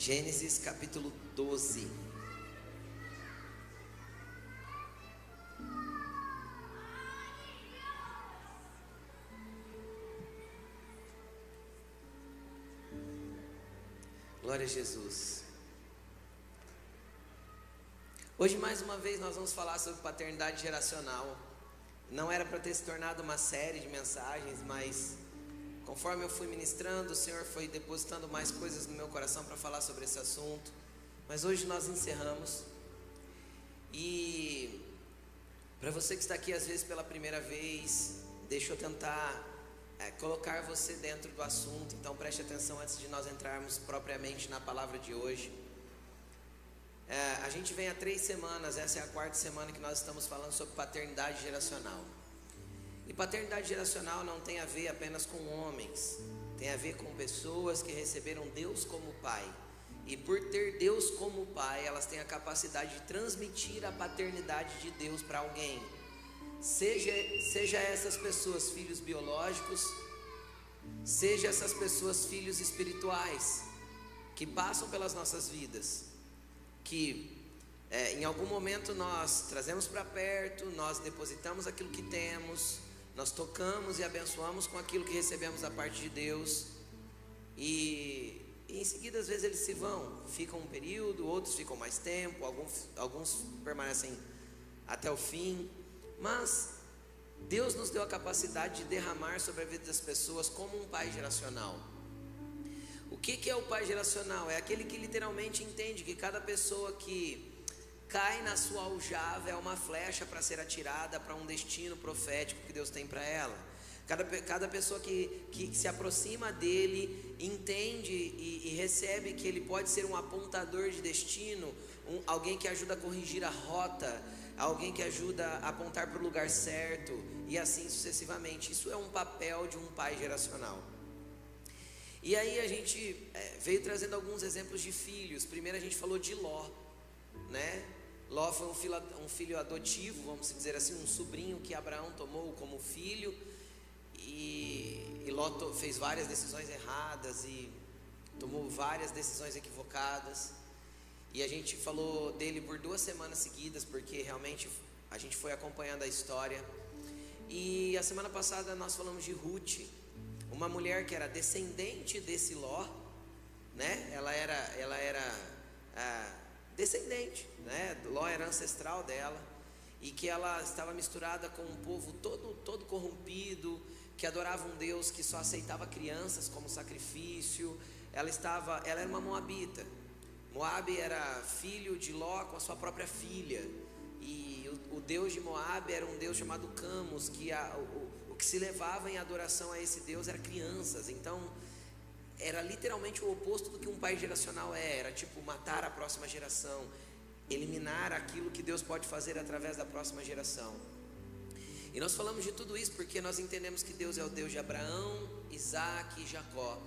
Gênesis capítulo 12. Glória a Jesus. Hoje mais uma vez nós vamos falar sobre paternidade geracional. Não era para ter se tornado uma série de mensagens, mas conforme eu fui ministrando, o Senhor foi depositando mais coisas no meu coração para falar sobre esse assunto. Mas hoje nós encerramos. E para você que está aqui às vezes pela primeira vez, deixa eu tentar colocar você dentro do assunto. Então preste atenção antes de nós entrarmos propriamente na palavra de hoje. A gente vem há 3 semanas, essa é a 4ª semana que nós estamos falando sobre paternidade geracional. E paternidade geracional não tem a ver apenas com homens, tem a ver com pessoas que receberam Deus como Pai. E por ter Deus como Pai, elas têm a capacidade de transmitir a paternidade de Deus para alguém. Seja essas pessoas filhos biológicos, seja essas pessoas filhos espirituais, que passam pelas nossas vidas, que em algum momento nós trazemos para perto, nós depositamos aquilo que temos, nós tocamos e abençoamos com aquilo que recebemos da parte de Deus, e em seguida às vezes eles se vão, ficam um período, outros ficam mais tempo, alguns permanecem até o fim, mas Deus nos deu a capacidade de derramar sobre a vida das pessoas como um pai geracional. O que é o pai geracional? É aquele que literalmente entende que cada pessoa que cai na sua aljava é uma flecha para ser atirada para um destino profético que Deus tem para ela. Cada pessoa que se aproxima dele entende e recebe que ele pode ser um apontador de destino, alguém que ajuda a corrigir a rota, alguém que ajuda a apontar para o lugar certo, e assim sucessivamente. Isso é um papel de um pai geracional. E aí a gente veio trazendo alguns exemplos de filhos. Primeiro a gente falou de Ló, né? Ló foi um filho adotivo, vamos dizer assim, um sobrinho que Abraão tomou como filho. E Ló fez várias decisões erradas e tomou várias decisões equivocadas. E a gente falou dele por 2 semanas seguidas, porque realmente a gente foi acompanhando a história. E a semana passada nós falamos de Ruth, uma mulher que era descendente desse Ló, né? Ela era descendente, né? Ló era ancestral dela, e que ela estava misturada com um povo todo corrompido, que adorava um Deus que só aceitava crianças como sacrifício. Ela era uma moabita. Moabe era filho de Ló com a sua própria filha, e o Deus de Moabe era um Deus chamado Camus, que o que se levava em adoração a esse Deus era crianças. Então era literalmente o oposto do que um pai geracional era tipo matar a próxima geração, eliminar aquilo que Deus pode fazer através da próxima geração. E nós falamos de tudo isso porque nós entendemos que Deus é o Deus de Abraão, Isaac e Jacó.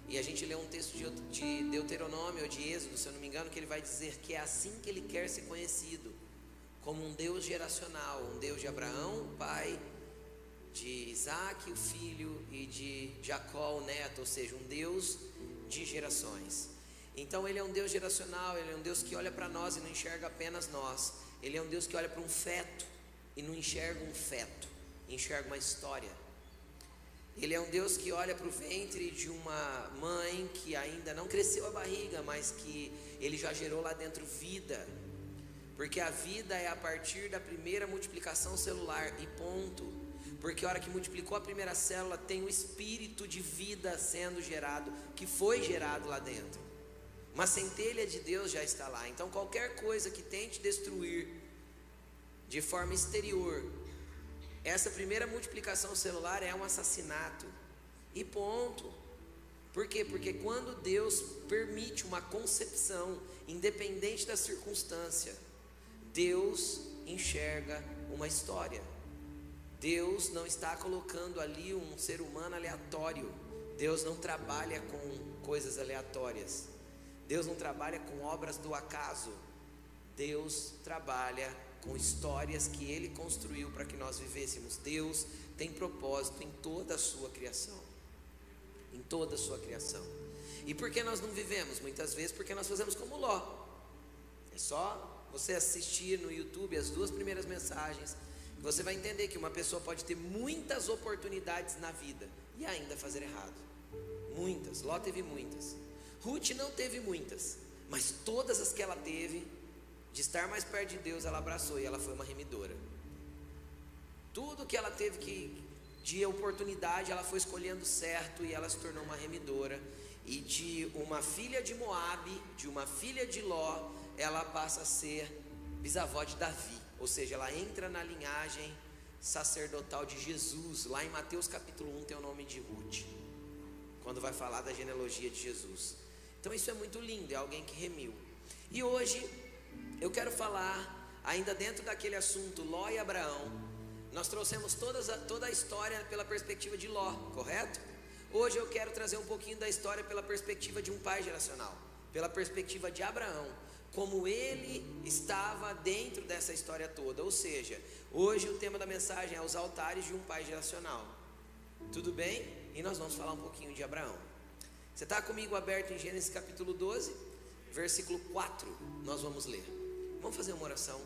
E a gente lê um texto de Deuteronômio ou de Êxodo, se eu não me engano, que ele vai dizer que é assim que ele quer ser conhecido, como um Deus geracional, um Deus de Abraão, o pai, de Isaac, o filho, e de Jacó, o neto, ou seja, um Deus de gerações. Então ele é um Deus geracional, ele é um Deus que olha para nós e não enxerga apenas nós. Ele é um Deus que olha para um feto e não enxerga um feto, enxerga uma história. Ele é um Deus que olha para o ventre de uma mãe que ainda não cresceu a barriga, mas que ele já gerou lá dentro vida, porque a vida é a partir da primeira multiplicação celular, e ponto. Porque a hora que multiplicou a primeira célula, tem o espírito de vida sendo gerado, que foi gerado lá dentro. Uma centelha de Deus já está lá. Então qualquer coisa que tente destruir de forma exterior essa primeira multiplicação celular é um assassinato, e ponto. Por quê? Porque quando Deus permite uma concepção, independente da circunstância, Deus enxerga uma história. Deus não está colocando ali um ser humano aleatório. Deus não trabalha com coisas aleatórias. Deus não trabalha com obras do acaso. Deus trabalha com histórias que Ele construiu para que nós vivêssemos. Deus tem propósito em toda a sua criação. Em toda a sua criação. E por que nós não vivemos? Muitas vezes porque nós fazemos como Ló. É só você assistir no YouTube as 2 primeiras mensagens, que você vai entender que uma pessoa pode ter muitas oportunidades na vida e ainda fazer errado. Muitas. Ló teve muitas. Ruth não teve muitas, mas todas as que ela teve, de estar mais perto de Deus, ela abraçou e ela foi uma remidora. Tudo que ela teve de oportunidade, ela foi escolhendo certo e ela se tornou uma remidora. E de uma filha de Moabe, de uma filha de Ló, ela passa a ser bisavó de Davi. Ou seja, ela entra na linhagem sacerdotal de Jesus. Lá em Mateus capítulo 1 tem o nome de Ruth, quando vai falar da genealogia de Jesus. Então isso é muito lindo, é alguém que remiu. E hoje eu quero falar, ainda dentro daquele assunto Ló e Abraão. Nós trouxemos toda a história pela perspectiva de Ló, correto? Hoje eu quero trazer um pouquinho da história pela perspectiva de um pai geracional, pela perspectiva de Abraão, como ele estava dentro dessa história toda. Ou seja, hoje o tema da mensagem é os altares de um pai geracional. Tudo bem? E nós vamos falar um pouquinho de Abraão. Você está comigo aberto em Gênesis capítulo 12, versículo 4, nós vamos ler. Vamos fazer uma oração.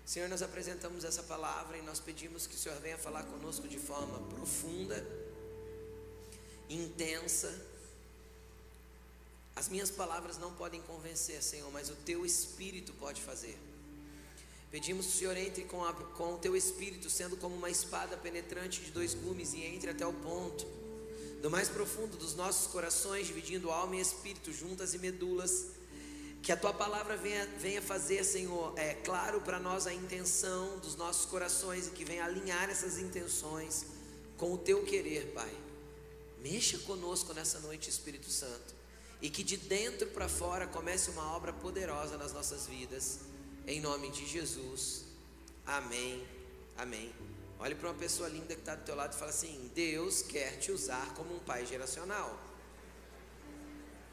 Senhor, nós apresentamos essa palavra e nós pedimos que o Senhor venha falar conosco de forma profunda, intensa. As minhas palavras não podem convencer, Senhor, mas o Teu Espírito pode fazer. Pedimos que o Senhor entre com o Teu Espírito, sendo como uma espada penetrante de 2 gumes, e entre até o ponto do mais profundo dos nossos corações, dividindo alma e espírito, juntas e medulas. Que a Tua palavra venha fazer, Senhor, claro para nós a intenção dos nossos corações, e que venha alinhar essas intenções com o Teu querer, Pai. Mexa conosco nessa noite, Espírito Santo, e que de dentro para fora comece uma obra poderosa nas nossas vidas, em nome de Jesus, amém, amém. Olhe para uma pessoa linda que está do teu lado e fala assim: Deus quer te usar como um pai geracional,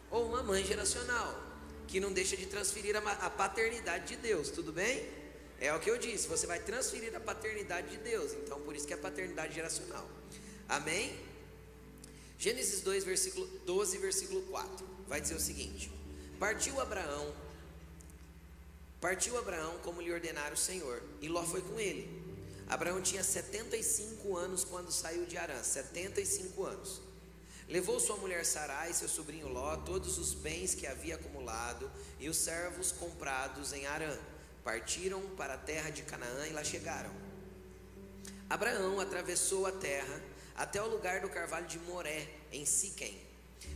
ou uma mãe geracional, que não deixa de transferir a paternidade de Deus, tudo bem? É o que eu disse, você vai transferir a paternidade de Deus, então por isso que é paternidade geracional, amém? Gênesis 2, versículo 12, versículo 4, vai dizer o seguinte: Partiu Abraão como lhe ordenara o Senhor, e Ló foi com ele. Abraão tinha 75 anos quando saiu de Harã, 75 anos. Levou sua mulher Sarai, seu sobrinho Ló, todos os bens que havia acumulado e os servos comprados em Harã. Partiram para a terra de Canaã e lá chegaram. Abraão atravessou a terra até o lugar do carvalho de Moré, em Siquém.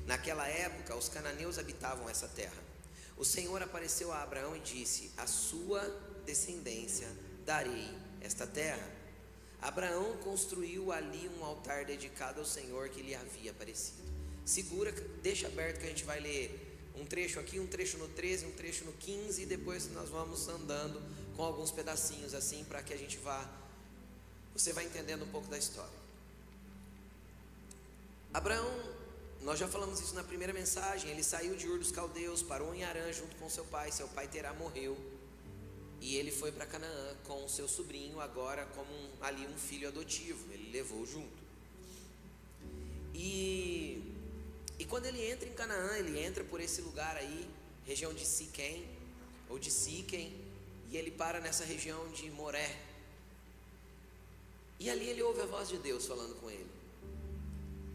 Naquela época, os cananeus habitavam essa terra. O Senhor apareceu a Abraão e disse: A sua descendência darei esta terra. Abraão construiu ali um altar dedicado ao Senhor que lhe havia aparecido. Segura, deixa aberto que a gente vai ler um trecho aqui, um trecho no 13, um trecho no 15, e depois nós vamos andando com alguns pedacinhos assim, para que a gente você vai entendendo um pouco da história. Abraão, nós já falamos isso na primeira mensagem, ele saiu de Ur dos Caldeus, parou em Harã junto com seu pai Terá morreu, e ele foi para Canaã com o seu sobrinho, agora como um filho adotivo, ele levou junto. E quando ele entra em Canaã, ele entra por esse lugar aí, região de Siquém, ou de Siquém, e ele para nessa região de Moré. E ali ele ouve a voz de Deus falando com ele.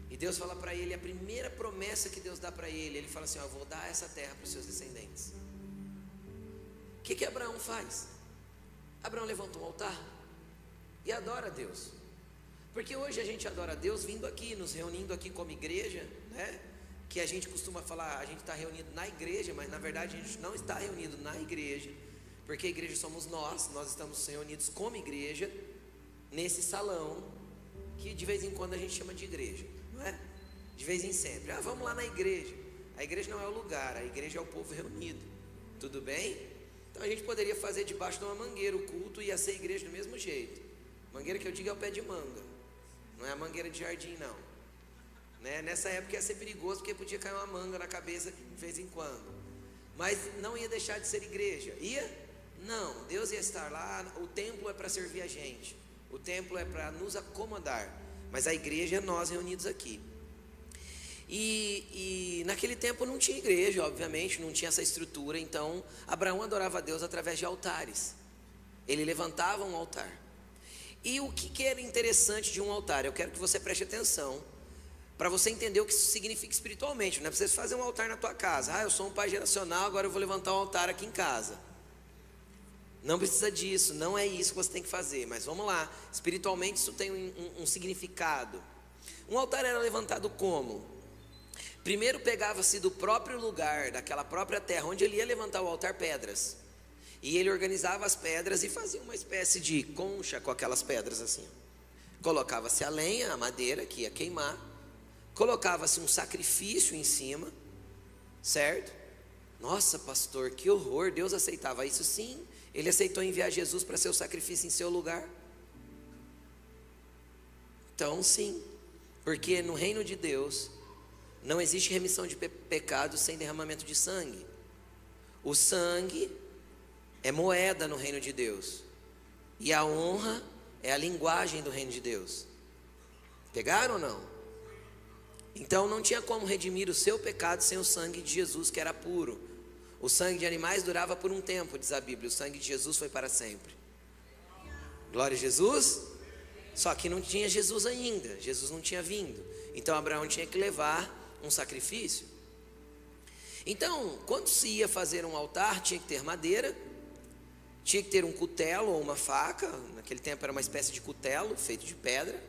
E Deus fala para ele, a primeira promessa que Deus dá para ele fala assim: eu vou dar essa terra para os seus descendentes. O que Abraão faz? Abraão levanta um altar e adora a Deus. Porque hoje a gente adora a Deus vindo aqui, nos reunindo aqui como igreja, né? Que a gente costuma falar, a gente está reunido na igreja, mas na verdade a gente não está reunido na igreja, porque a igreja somos nós estamos reunidos como igreja, nesse salão, que de vez em quando a gente chama de igreja, não é? De vez em sempre, vamos lá na igreja. A igreja não é o lugar, a igreja é o povo reunido, tudo bem? Então a gente poderia fazer debaixo de uma mangueira o culto e ia ser igreja do mesmo jeito. Mangueira que eu digo é o pé de manga, não é a mangueira de jardim não, né? Nessa época ia ser perigoso, porque podia cair uma manga na cabeça de vez em quando, mas não ia deixar de ser igreja, ia? Não, Deus ia estar lá. O templo é para servir a gente, o templo é para nos acomodar, mas a igreja é nós reunidos aqui. E naquele tempo não tinha igreja, obviamente, não tinha essa estrutura. Então Abraão adorava a Deus através de altares. Ele levantava um altar. E o que era interessante de um altar? Eu quero que você preste atenção, para você entender o que isso significa espiritualmente. Não é preciso fazer um altar na tua casa. Eu sou um pai geracional, agora eu vou levantar um altar aqui em casa. Não precisa disso, não é isso que você tem que fazer. Mas vamos lá, espiritualmente isso tem um significado. Um altar era levantado como? Primeiro pegava-se do próprio lugar, daquela própria terra onde ele ia levantar o altar, pedras. E ele organizava as pedras e fazia uma espécie de concha com aquelas pedras assim. Colocava-se a lenha, a madeira que ia queimar. Colocava-se um sacrifício em cima, certo? Nossa, pastor, que horror, Deus aceitava isso? Sim, Ele aceitou enviar Jesus para ser o sacrifício em seu lugar. Então sim, porque no reino de Deus não existe remissão de pecados sem derramamento de sangue. O sangue é moeda no reino de Deus, e a honra é a linguagem do reino de Deus. Pegaram ou não? Então não tinha como redimir o seu pecado sem o sangue de Jesus, que era puro. O sangue de animais durava por um tempo, diz a Bíblia. O sangue de Jesus foi para sempre. Glória a Jesus. Só que não tinha Jesus ainda, Jesus não tinha vindo. Então Abraão tinha que levar um sacrifício. Então, quando se ia fazer um altar, tinha que ter madeira, tinha que ter um cutelo ou uma faca. Naquele tempo era uma espécie de cutelo feito de pedra.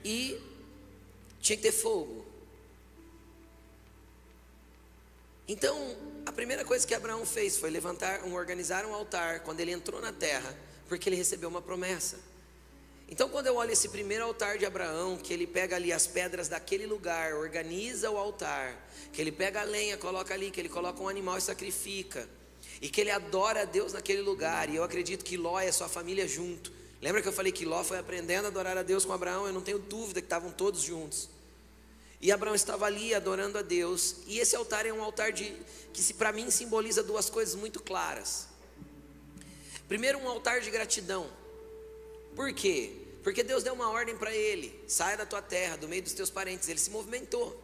E tinha que ter fogo. Então, a primeira coisa que Abraão fez foi organizar um altar quando ele entrou na terra, porque ele recebeu uma promessa. Então, quando eu olho esse primeiro altar de Abraão, que ele pega ali as pedras daquele lugar, organiza o altar, que ele pega a lenha, coloca ali, que ele coloca um animal e sacrifica, e que ele adora a Deus naquele lugar. E eu acredito que Ló e a sua família junto. Lembra que eu falei que Ló foi aprendendo a adorar a Deus com Abraão? Eu não tenho dúvida que estavam todos juntos. E Abraão estava ali adorando a Deus. E esse altar é um altar que para mim simboliza duas coisas muito claras. Primeiro, um altar de gratidão. Por quê? Porque Deus deu uma ordem para ele: saia da tua terra, do meio dos teus parentes. Ele se movimentou.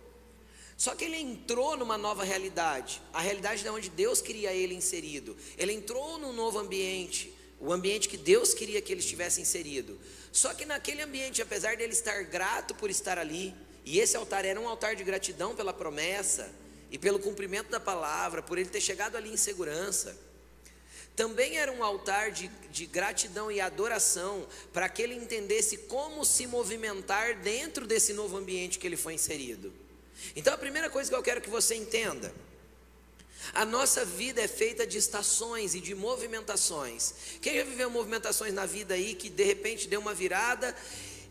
Só que ele entrou numa nova realidade, a realidade de onde Deus queria ele inserido. Ele entrou num novo ambiente, o ambiente que Deus queria que ele estivesse inserido. Só que naquele ambiente, apesar dele estar grato por estar ali, e esse altar era um altar de gratidão pela promessa e pelo cumprimento da palavra, por ele ter chegado ali em segurança, também era um altar de gratidão e adoração para que ele entendesse como se movimentar dentro desse novo ambiente que ele foi inserido. Então a primeira coisa que eu quero que você entenda: a nossa vida é feita de estações e de movimentações. Quem já viveu movimentações na vida aí que de repente deu uma virada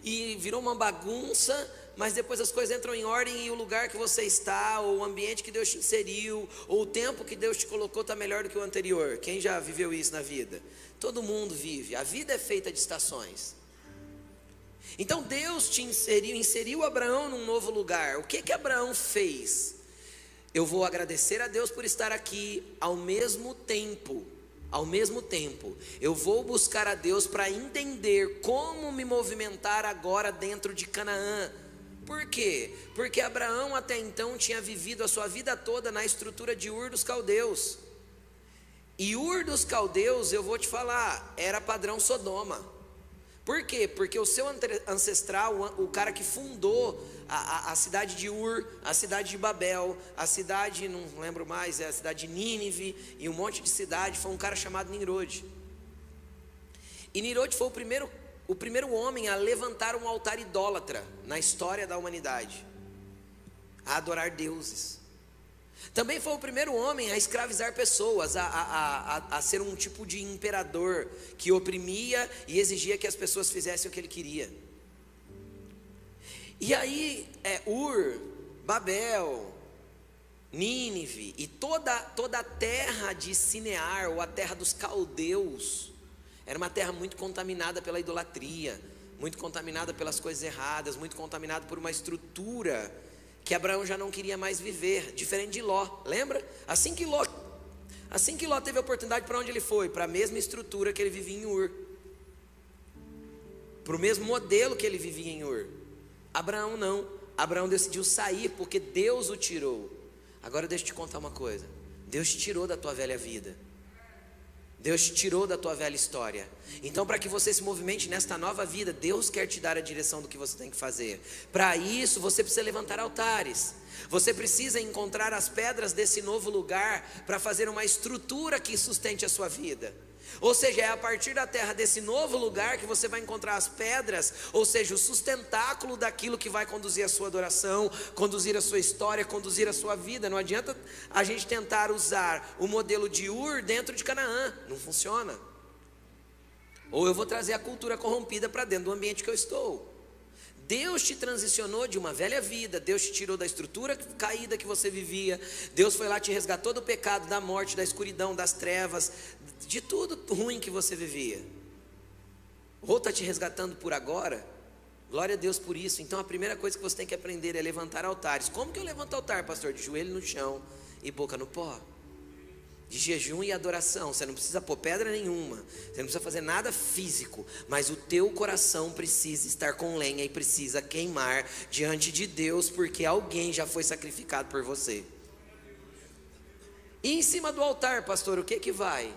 e virou uma bagunça, mas depois as coisas entram em ordem e o lugar que você está, ou o ambiente que Deus te inseriu, ou o tempo que Deus te colocou está melhor do que o anterior? Quem já viveu isso na vida? Todo mundo vive. A vida é feita de estações. Então Deus te inseriu Abraão num novo lugar. O que Abraão fez? Eu vou agradecer a Deus por estar aqui, ao mesmo tempo, eu vou buscar a Deus para entender como me movimentar agora dentro de Canaã. Por quê? Porque Abraão até então tinha vivido a sua vida toda na estrutura de Ur dos Caldeus. E Ur dos Caldeus, eu vou te falar, era padrão Sodoma. Por quê? Porque o seu ancestral, o cara que fundou a cidade de Ur, a cidade de Babel, a cidade, não lembro mais, é a cidade de Nínive e um monte de cidade, foi um cara chamado Nimrod. E Nimrod foi o primeiro homem a levantar um altar idólatra na história da humanidade, a adorar deuses. Também foi o primeiro homem a escravizar pessoas, a ser um tipo de imperador que oprimia e exigia que as pessoas fizessem o que ele queria. E aí Ur, Babel, Nínive e toda a terra de Sinear, ou a terra dos caldeus, era uma terra muito contaminada pela idolatria, muito contaminada pelas coisas erradas, muito contaminada por uma estrutura que Abraão já não queria mais viver, diferente de Ló. Lembra? Assim que Ló teve a oportunidade, para onde ele foi? Para a mesma estrutura que ele vivia em Ur, para o mesmo modelo que ele vivia em Ur. Abraão não. Abraão decidiu sair porque Deus o tirou. Agora deixa eu te contar uma coisa. Deus te tirou da tua velha vida. Deus te tirou da tua velha história. Então, para que você se movimente nesta nova vida, Deus quer te dar a direção do que você tem que fazer. Para isso, você precisa levantar altares. Você precisa encontrar as pedras desse novo lugar para fazer uma estrutura que sustente a sua vida. Ou seja, é a partir da terra desse novo lugar que você vai encontrar as pedras, ou seja, o sustentáculo daquilo que vai conduzir a sua adoração, conduzir a sua história, conduzir a sua vida. Não adianta a gente tentar usar o modelo de Ur dentro de Canaã, não funciona. Ou eu vou trazer a cultura corrompida para dentro do ambiente que eu estou. Deus te transicionou de uma velha vida, Deus te tirou da estrutura caída que você vivia, Deus foi lá, te resgatou do pecado, da morte, da escuridão, das trevas, de tudo ruim que você vivia. Ou está te resgatando por agora? Glória a Deus por isso. Então a primeira coisa que você tem que aprender é levantar altares. Como que eu levanto altar, pastor? De joelho no chão e boca no pó. De jejum e adoração. Você não precisa pôr pedra nenhuma, você não precisa fazer nada físico, mas o teu coração precisa estar com lenha e precisa queimar diante de Deus, porque alguém já foi sacrificado por você. E em cima do altar, pastor, o que que vai?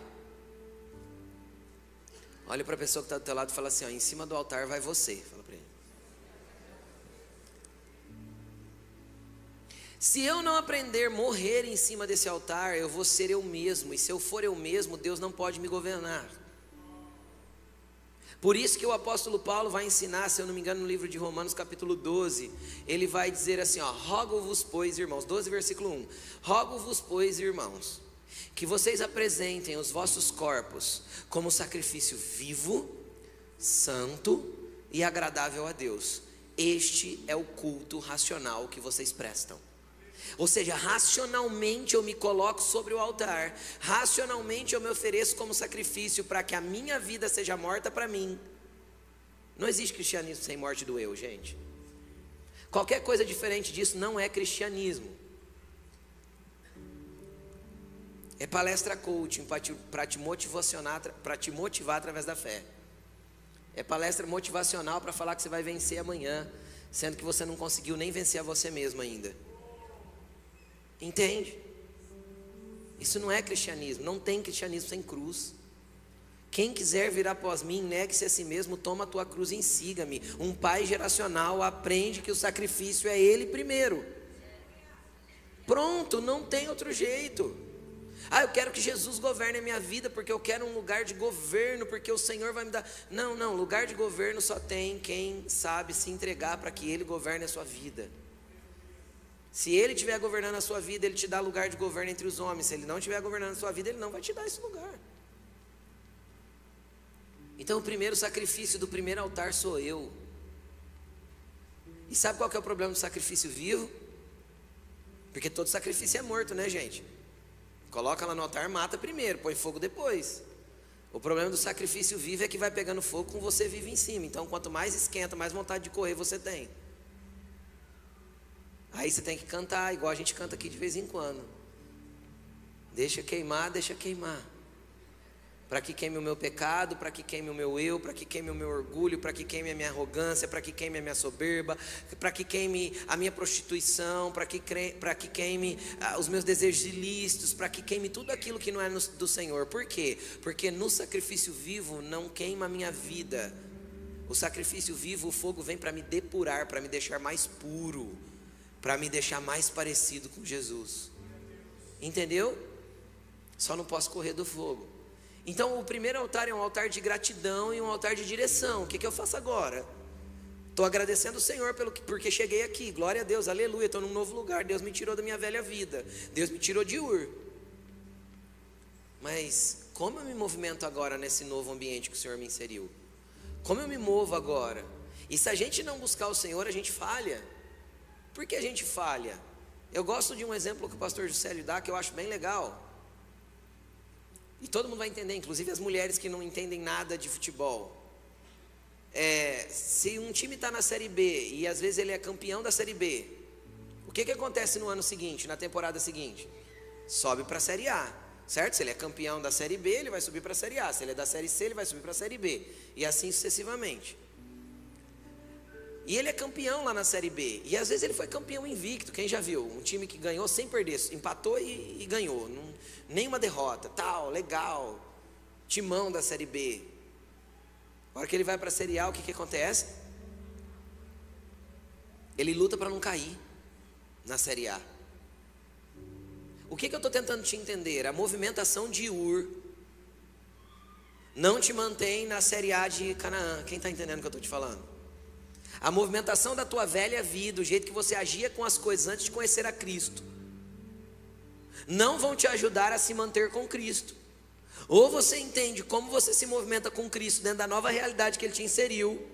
Olha para a pessoa que está do teu lado e fala assim, ó, em cima do altar vai você. Fala para ele. Se eu não aprender a morrer em cima desse altar, eu vou ser eu mesmo. E se eu for eu mesmo, Deus não pode me governar. Por isso que o apóstolo Paulo vai ensinar, se eu não me engano, no livro de Romanos capítulo 12, ele vai dizer assim, ó, rogo-vos, pois, irmãos, 12 versículo 1, rogo-vos, pois, irmãos, que vocês apresentem os vossos corpos como sacrifício vivo, santo e agradável a Deus. Este é o culto racional que vocês prestam. Ou seja, racionalmente eu me coloco sobre o altar, racionalmente eu me ofereço como sacrifício para que a minha vida seja morta para mim. Não existe cristianismo sem morte do eu, gente. Qualquer coisa diferente disso não é cristianismo. É palestra coaching para te motivar através da fé. É palestra motivacional para falar que você vai vencer amanhã, sendo que você não conseguiu nem vencer a você mesmo ainda. Entende? Isso não é cristianismo. Não tem cristianismo sem cruz. Quem quiser vir após mim, negue-se a si mesmo, toma a tua cruz e siga-me. Um pai geracional aprende que o sacrifício é ele primeiro. Pronto, não tem outro jeito. Ah, eu quero que Jesus governe a minha vida, porque eu quero um lugar de governo, porque o Senhor vai me dar. Não, lugar de governo só tem quem sabe se entregar para que Ele governe a sua vida. Se Ele estiver governando a sua vida, Ele te dá lugar de governo entre os homens. Se Ele não estiver governando a sua vida, Ele não vai te dar esse lugar. Então o primeiro sacrifício do primeiro altar sou eu. E sabe qual que é o problema do sacrifício vivo? Porque todo sacrifício é morto, né, gente? Coloca lá no altar, mata primeiro, põe fogo depois. O problema do sacrifício vivo é que vai pegando fogo com você vivo em cima. Então quanto mais esquenta, mais vontade de correr você tem. Aí você tem que cantar, igual a gente canta aqui de vez em quando. Deixa queimar, deixa queimar. Para que queime o meu pecado, para que queime o meu eu, para que queime o meu orgulho, para que queime a minha arrogância, para que queime a minha soberba, para que queime a minha prostituição, para que queime os meus desejos ilícitos, para que queime tudo aquilo que não é do Senhor. Por quê? Porque no sacrifício vivo não queima a minha vida. O sacrifício vivo, o fogo vem para me depurar, para me deixar mais puro, para me deixar mais parecido com Jesus. Entendeu? Só não posso correr do fogo. Então o primeiro altar é um altar de gratidão e um altar de direção. O que eu faço agora? Estou agradecendo o Senhor porque cheguei aqui. Glória a Deus, aleluia, estou num novo lugar. Deus me tirou da minha velha vida. Deus me tirou de Ur. Mas como eu me movimento agora nesse novo ambiente que o Senhor me inseriu? Como eu me movo agora? E se a gente não buscar o Senhor, a gente falha. Por que a gente falha? Eu gosto de um exemplo que o pastor Juscelio dá, que eu acho bem legal. E todo mundo vai entender, inclusive as mulheres que não entendem nada de futebol. Se um time está na Série B e às vezes ele é campeão da Série B, o que acontece no ano seguinte, na temporada seguinte? Sobe para a Série A, certo? Se ele é campeão da Série B, ele vai subir para a Série A. Se ele é da Série C, ele vai subir para a Série B. E assim sucessivamente. E ele é campeão lá na Série B. E às vezes ele foi campeão invicto. Quem já viu? Um time que ganhou sem perder, empatou e ganhou. Nenhuma derrota, tal, legal. Timão da Série B. A hora que ele vai para a Série A, o que acontece? Ele luta para não cair na Série A. O que eu estou tentando te entender? A movimentação de Ur não te mantém na Série A de Canaã. Quem está entendendo o que eu estou te falando? A movimentação da tua velha vida, o jeito que você agia com as coisas antes de conhecer a Cristo, não vão te ajudar a se manter com Cristo. Ou você entende como você se movimenta com Cristo dentro da nova realidade que Ele te inseriu,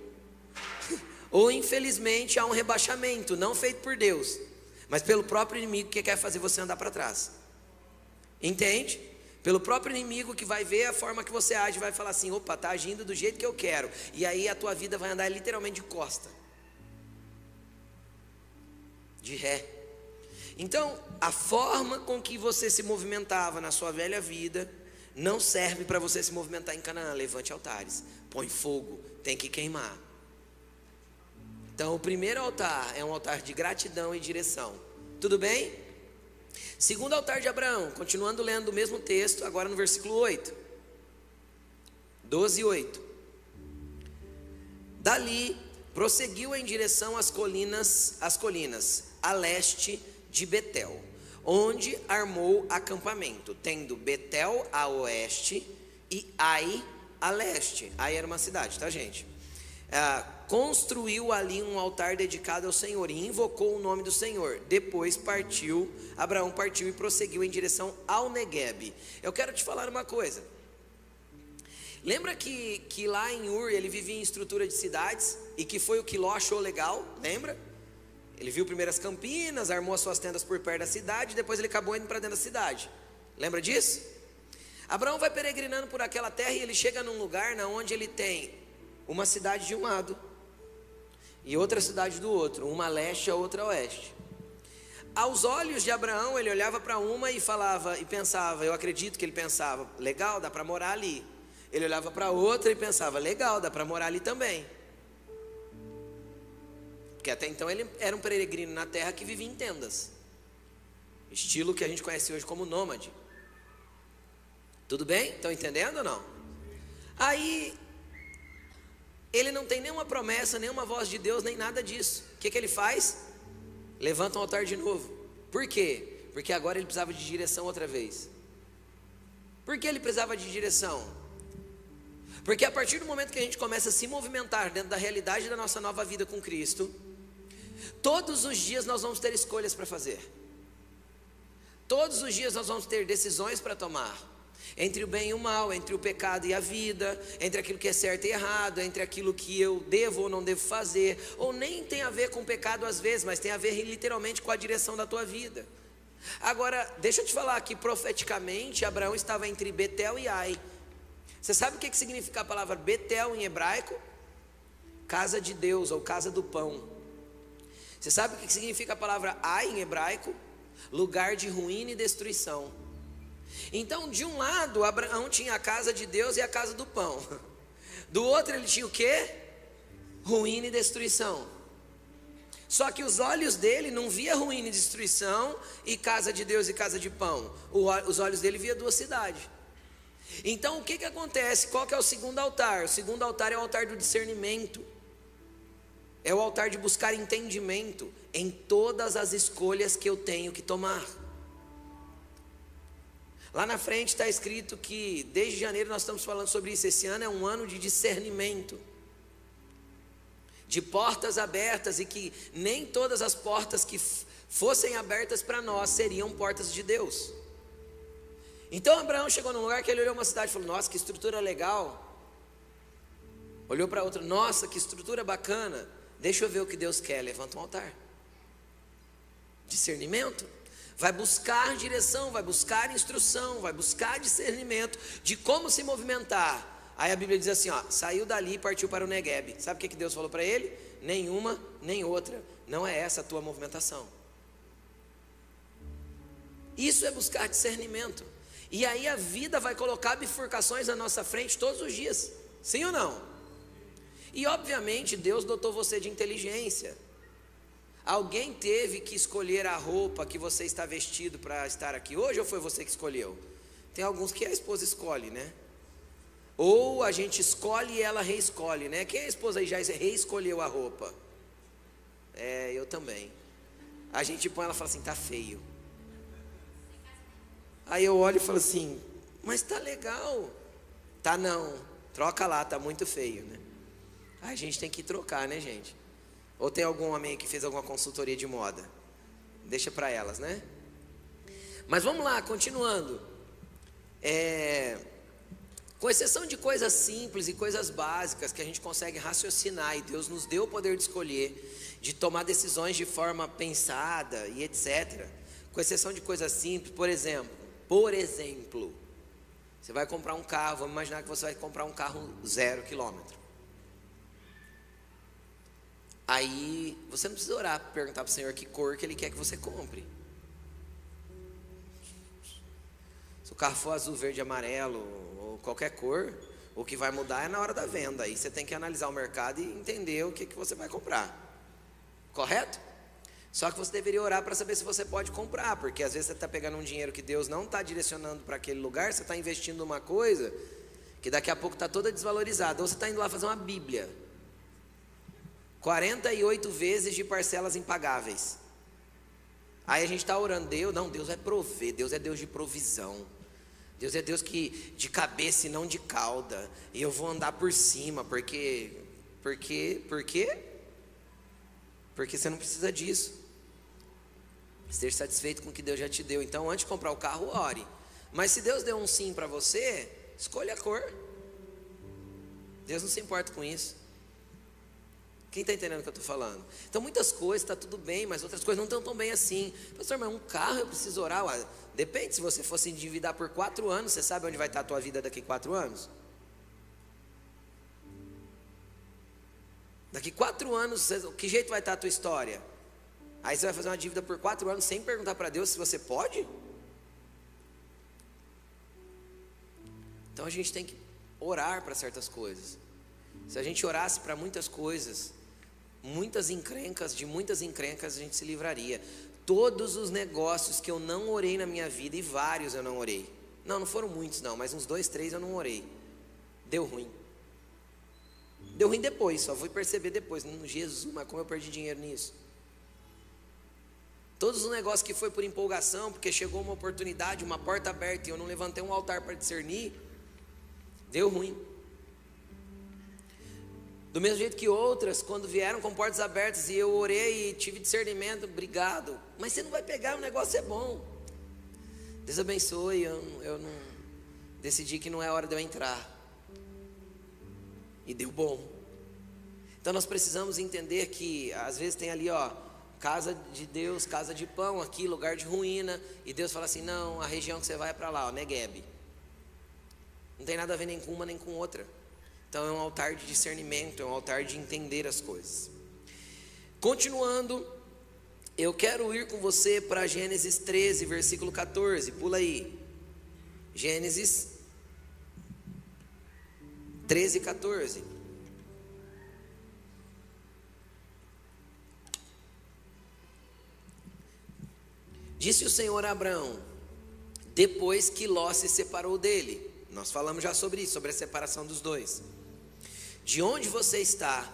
ou infelizmente há um rebaixamento, não feito por Deus, mas pelo próprio inimigo que quer fazer você andar para trás. Entende? Pelo próprio inimigo que vai ver a forma que você age, vai falar assim: opa, está agindo do jeito que eu quero. E aí a tua vida vai andar literalmente de costa, de ré. Então, a forma com que você se movimentava na sua velha vida não serve para você se movimentar em Canaã. Levante altares, põe fogo, tem que queimar. Então o primeiro altar é um altar de gratidão e direção. Tudo bem? Segundo altar de Abraão, continuando lendo o mesmo texto, agora no versículo 8, 12:8. Dali prosseguiu em direção às colinas a leste de Betel, onde armou acampamento, tendo Betel a oeste e Ai a leste. Ai era uma cidade, tá, gente? Construiu ali um altar dedicado ao Senhor e invocou o nome do Senhor. Depois Abraão partiu e prosseguiu em direção ao Neguebe. Eu quero te falar uma coisa. Lembra que lá em Ur ele vivia em estrutura de cidades e que foi o que Ló achou legal? Lembra? Ele viu primeiro as campinas, armou as suas tendas por perto da cidade, depois ele acabou indo para dentro da cidade. Lembra disso? Abraão vai peregrinando por aquela terra e ele chega num lugar onde ele tem uma cidade de um lado e outra cidade do outro, uma a leste e a outra a oeste. Aos olhos de Abraão, ele olhava para uma e falava, e pensava, eu acredito que ele pensava: legal, dá para morar ali. Ele olhava para outra e pensava: legal, dá para morar ali também. Porque até então ele era um peregrino na terra que vivia em tendas, estilo que a gente conhece hoje como nômade. Tudo bem? Estão entendendo ou não? Aí ele não tem nenhuma promessa, nenhuma voz de Deus, nem nada disso. O que ele faz? Levanta um altar de novo. Por quê? Porque agora ele precisava de direção outra vez. Por que ele precisava de direção? Porque a partir do momento que a gente começa a se movimentar dentro da realidade da nossa nova vida com Cristo, todos os dias nós vamos ter escolhas para fazer. Todos os dias nós vamos ter decisões para tomar. Entre o bem e o mal, entre o pecado e a vida, entre aquilo que é certo e errado, entre aquilo que eu devo ou não devo fazer, ou nem tem a ver com o pecado às vezes, mas tem a ver literalmente com a direção da tua vida. Agora, deixa eu te falar que profeticamente Abraão estava entre Betel e Ai. Você sabe o que significa a palavra Betel em hebraico? Casa de Deus ou casa do pão. Você sabe o que significa a palavra Ai em hebraico? Lugar de ruína e destruição. Então, de um lado, Abraão tinha a casa de Deus e a casa do pão. Do outro, ele tinha o quê? Ruína e destruição. Só que os olhos dele não via ruína e destruição e casa de Deus e casa de pão. Os olhos dele via duas cidades. Então, o que acontece? Qual que é o segundo altar? O segundo altar é o altar do discernimento. É o altar de buscar entendimento em todas as escolhas que eu tenho que tomar. Lá na frente está escrito que desde janeiro nós estamos falando sobre isso. Esse ano é um ano de discernimento, de portas abertas, e que nem todas as portas que fossem abertas para nós seriam portas de Deus. Então Abraão chegou num lugar que ele olhou uma cidade e falou: nossa, que estrutura legal. Olhou para outra: nossa, que estrutura bacana. Deixa eu ver o que Deus quer. Levanta um altar. Discernimento. Vai buscar direção, vai buscar instrução, vai buscar discernimento de como se movimentar. Aí a Bíblia diz assim, saiu dali e partiu para o Neguebe. Sabe o que Deus falou para ele? Nenhuma, nem outra. Não é essa a tua movimentação. Isso é buscar discernimento. E aí a vida vai colocar bifurcações na nossa frente todos os dias. Sim ou não? E obviamente Deus dotou você de inteligência. Alguém teve que escolher a roupa que você está vestido para estar aqui hoje, ou foi você que escolheu? Tem alguns que a esposa escolhe, né? Ou a gente escolhe e ela reescolhe, né? Quem é a esposa aí já reescolheu a roupa? É, eu também. A gente põe, ela fala assim, tá feio. Aí eu olho e falo assim, mas tá legal. Tá não, troca lá, tá muito feio, né? Aí a gente tem que trocar, né, gente? Ou tem algum homem aí que fez alguma consultoria de moda? Deixa para elas, né? Mas vamos lá, continuando. Com exceção de coisas simples e coisas básicas que a gente consegue raciocinar, e Deus nos deu o poder de escolher, de tomar decisões de forma pensada e etc. Com exceção de coisas simples, por exemplo, você vai comprar um carro, vamos imaginar que você vai comprar um carro 0 quilômetro. Aí você não precisa orar, perguntar para o Senhor que cor que Ele quer que você compre. Se o carro for azul, verde, amarelo ou qualquer cor, o que vai mudar é na hora da venda. Aí você tem que analisar o mercado e entender o que você vai comprar. Correto? Só que você deveria orar para saber se você pode comprar, porque às vezes você está pegando um dinheiro que Deus não está direcionando para aquele lugar, você está investindo numa coisa que daqui a pouco está toda desvalorizada. Ou você está indo lá fazer uma Bíblia, 48 vezes de parcelas impagáveis. Aí a gente está orando, Deus vai prover, Deus é Deus de provisão. Deus é Deus que de cabeça e não de cauda. E eu vou andar por cima, porque você não precisa disso. Esteja satisfeito com o que Deus já te deu. Então, antes de comprar o carro, ore. Mas se Deus deu um sim para você, escolha a cor. Deus não se importa com isso. Quem está entendendo o que eu estou falando? Então, muitas coisas está tudo bem, mas outras coisas não estão tão bem assim. Pastor, mas um carro eu preciso orar? Ué, depende, se você fosse endividar por 4 anos, você sabe onde vai estar a tua vida daqui a 4 anos? Daqui 4 anos, que jeito vai estar a tua história? Aí você vai fazer uma dívida por 4 anos sem perguntar para Deus se você pode? Então a gente tem que orar para certas coisas. Se a gente orasse para muitas coisas, de muitas encrencas a gente se livraria. Todos os negócios que eu não orei na minha vida, e vários eu não orei. Não foram muitos não, mas uns 2, 3 eu não orei. Deu ruim. Deu ruim depois, só fui perceber depois. Jesus, mas como eu perdi dinheiro nisso? Todos os negócios que foi por empolgação, porque chegou uma oportunidade, uma porta aberta, e eu não levantei um altar para discernir, deu ruim. Do mesmo jeito que outras, quando vieram com portas abertas e eu orei e tive discernimento, obrigado. Mas você não vai pegar, o negócio é bom. Deus abençoe, eu não decidi que não é hora de eu entrar. E deu bom. Então nós precisamos entender que às vezes tem ali, casa de Deus, casa de pão, aqui lugar de ruína, e Deus fala assim, não, a região que você vai é para lá, Negueb. Não tem nada a ver nem com uma nem com outra. Então é um altar de discernimento, é um altar de entender as coisas. Continuando, eu quero ir com você para Gênesis 13, versículo 14, pula aí. Gênesis 13, 14. Disse o Senhor a Abraão, depois que Ló se separou dele. Nós falamos já sobre isso, sobre a separação dos dois. De onde você está,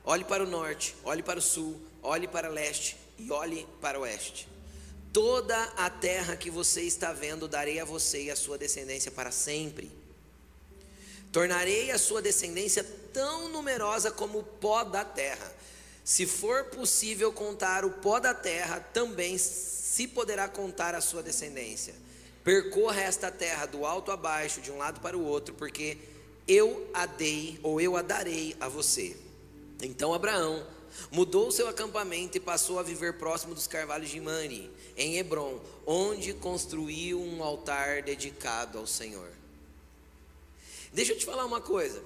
olhe para o norte, olhe para o sul, olhe para o leste e olhe para o oeste. Toda a terra que você está vendo, darei a você e a sua descendência para sempre. Tornarei a sua descendência tão numerosa como o pó da terra. Se for possível contar o pó da terra, também se poderá contar a sua descendência. Percorra esta terra do alto a baixo, de um lado para o outro, porque eu a darei a você. Então Abraão mudou o seu acampamento e passou a viver próximo dos carvalhos de Mamre, em Hebrom, onde construiu um altar dedicado ao Senhor. Deixa eu te falar uma coisa.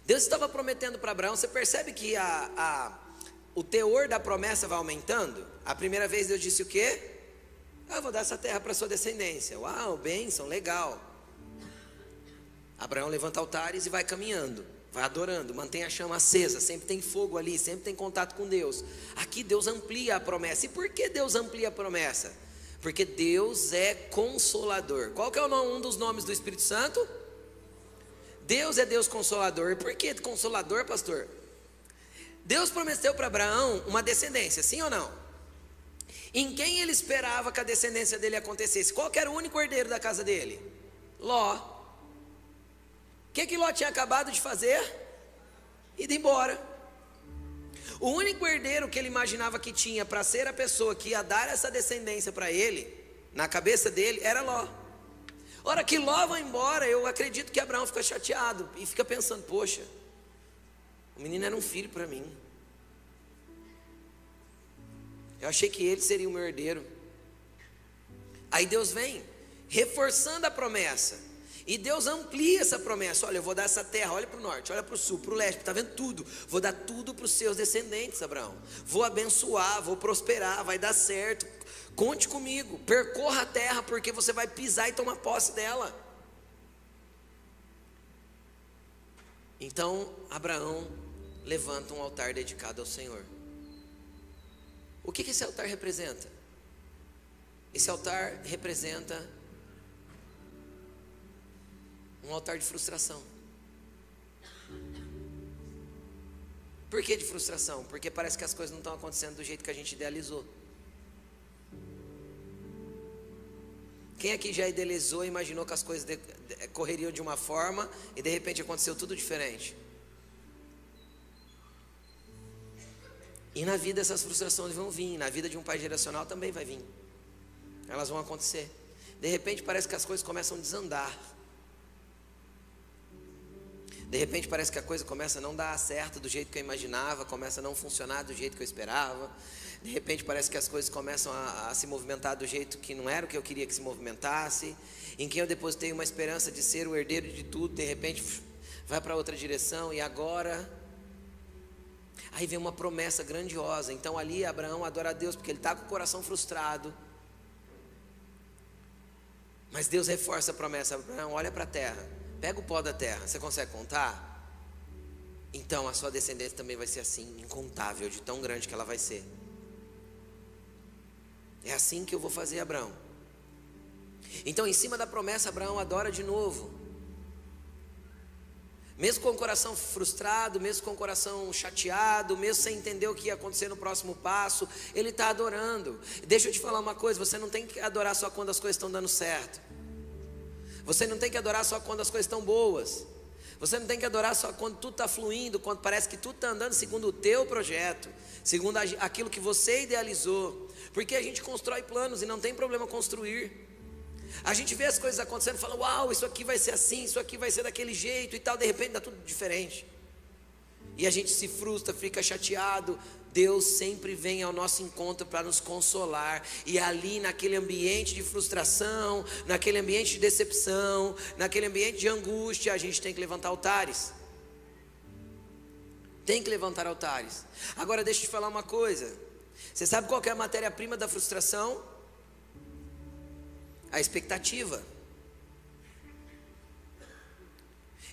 Deus estava prometendo para Abraão, você percebe que o teor da promessa vai aumentando? A primeira vez Deus disse o quê? Eu vou dar essa terra para sua descendência. Uau, bênção, legal. Abraão levanta altares e vai caminhando, vai adorando, mantém a chama acesa, sempre tem fogo ali, sempre tem contato com Deus. Aqui Deus amplia a promessa. E por que Deus amplia a promessa? Porque Deus é consolador. Qual que é um dos nomes do Espírito Santo? Deus é Deus consolador. E por que consolador, pastor? Deus prometeu para Abraão uma descendência, sim ou não? Em quem ele esperava que a descendência dele acontecesse? Qual que era o único herdeiro da casa dele? Ló. O que Ló tinha acabado de fazer? Ido embora. O único herdeiro que ele imaginava que tinha para ser a pessoa que ia dar essa descendência para ele, na cabeça dele, era Ló. Hora que Ló vai embora, eu acredito que Abraão fica chateado e fica pensando: poxa, o menino era um filho para mim. Eu achei que ele seria o meu herdeiro. Aí Deus vem reforçando a promessa. E Deus amplia essa promessa. Olha, eu vou dar essa terra, olha para o norte, olha para o sul, para o leste, está vendo tudo. Vou dar tudo para os seus descendentes, Abraão. Vou abençoar, vou prosperar, vai dar certo. Conte comigo, percorra a terra, porque você vai pisar e tomar posse dela. Então Abraão levanta um altar dedicado ao Senhor. O que esse altar representa? Esse altar representa um altar de frustração. Por que de frustração? Porque parece que as coisas não estão acontecendo do jeito que a gente idealizou. Quem aqui já idealizou e imaginou que as coisas correriam de uma forma e de repente aconteceu tudo diferente? E na vida essas frustrações vão vir, na vida de um pai geracional também vai vir. Elas vão acontecer. De repente parece que as coisas começam a desandar. De repente parece que a coisa começa a não dar certo do jeito que eu imaginava, começa a não funcionar do jeito que eu esperava. De repente parece que as coisas começam a se movimentar do jeito que não era o que eu queria que se movimentasse. Em quem eu depositei uma esperança de ser o herdeiro de tudo, de repente vai para outra direção. E agora... Aí vem uma promessa grandiosa. Então ali Abraão adora a Deus porque ele está com o coração frustrado. Mas Deus reforça a promessa. Abraão, olha para a terra, pega o pó da terra, você consegue contar? Então a sua descendência também vai ser assim, incontável, de tão grande que ela vai ser. É assim que eu vou fazer, Abraão. Então em cima da promessa Abraão adora de novo. Mesmo com o coração frustrado, mesmo com o coração chateado, mesmo sem entender o que ia acontecer no próximo passo, ele está adorando. Deixa eu te falar uma coisa, você não tem que adorar só quando as coisas estão dando certo. Você não tem que adorar só quando as coisas estão boas. Você não tem que adorar só quando tudo está fluindo, quando parece que tudo está andando segundo o teu projeto, segundo aquilo que você idealizou. Porque a gente constrói planos e não tem problema construir. A gente vê as coisas acontecendo e fala: uau, isso aqui vai ser assim, isso aqui vai ser daquele jeito e tal. De repente dá tudo diferente. E a gente se frustra, fica chateado. Deus sempre vem ao nosso encontro para nos consolar. E ali naquele ambiente de frustração, naquele ambiente de decepção, naquele ambiente de angústia, a gente tem que levantar altares. Tem que levantar altares. Agora deixa eu te falar uma coisa. Você sabe qual que é a matéria-prima da frustração? A expectativa.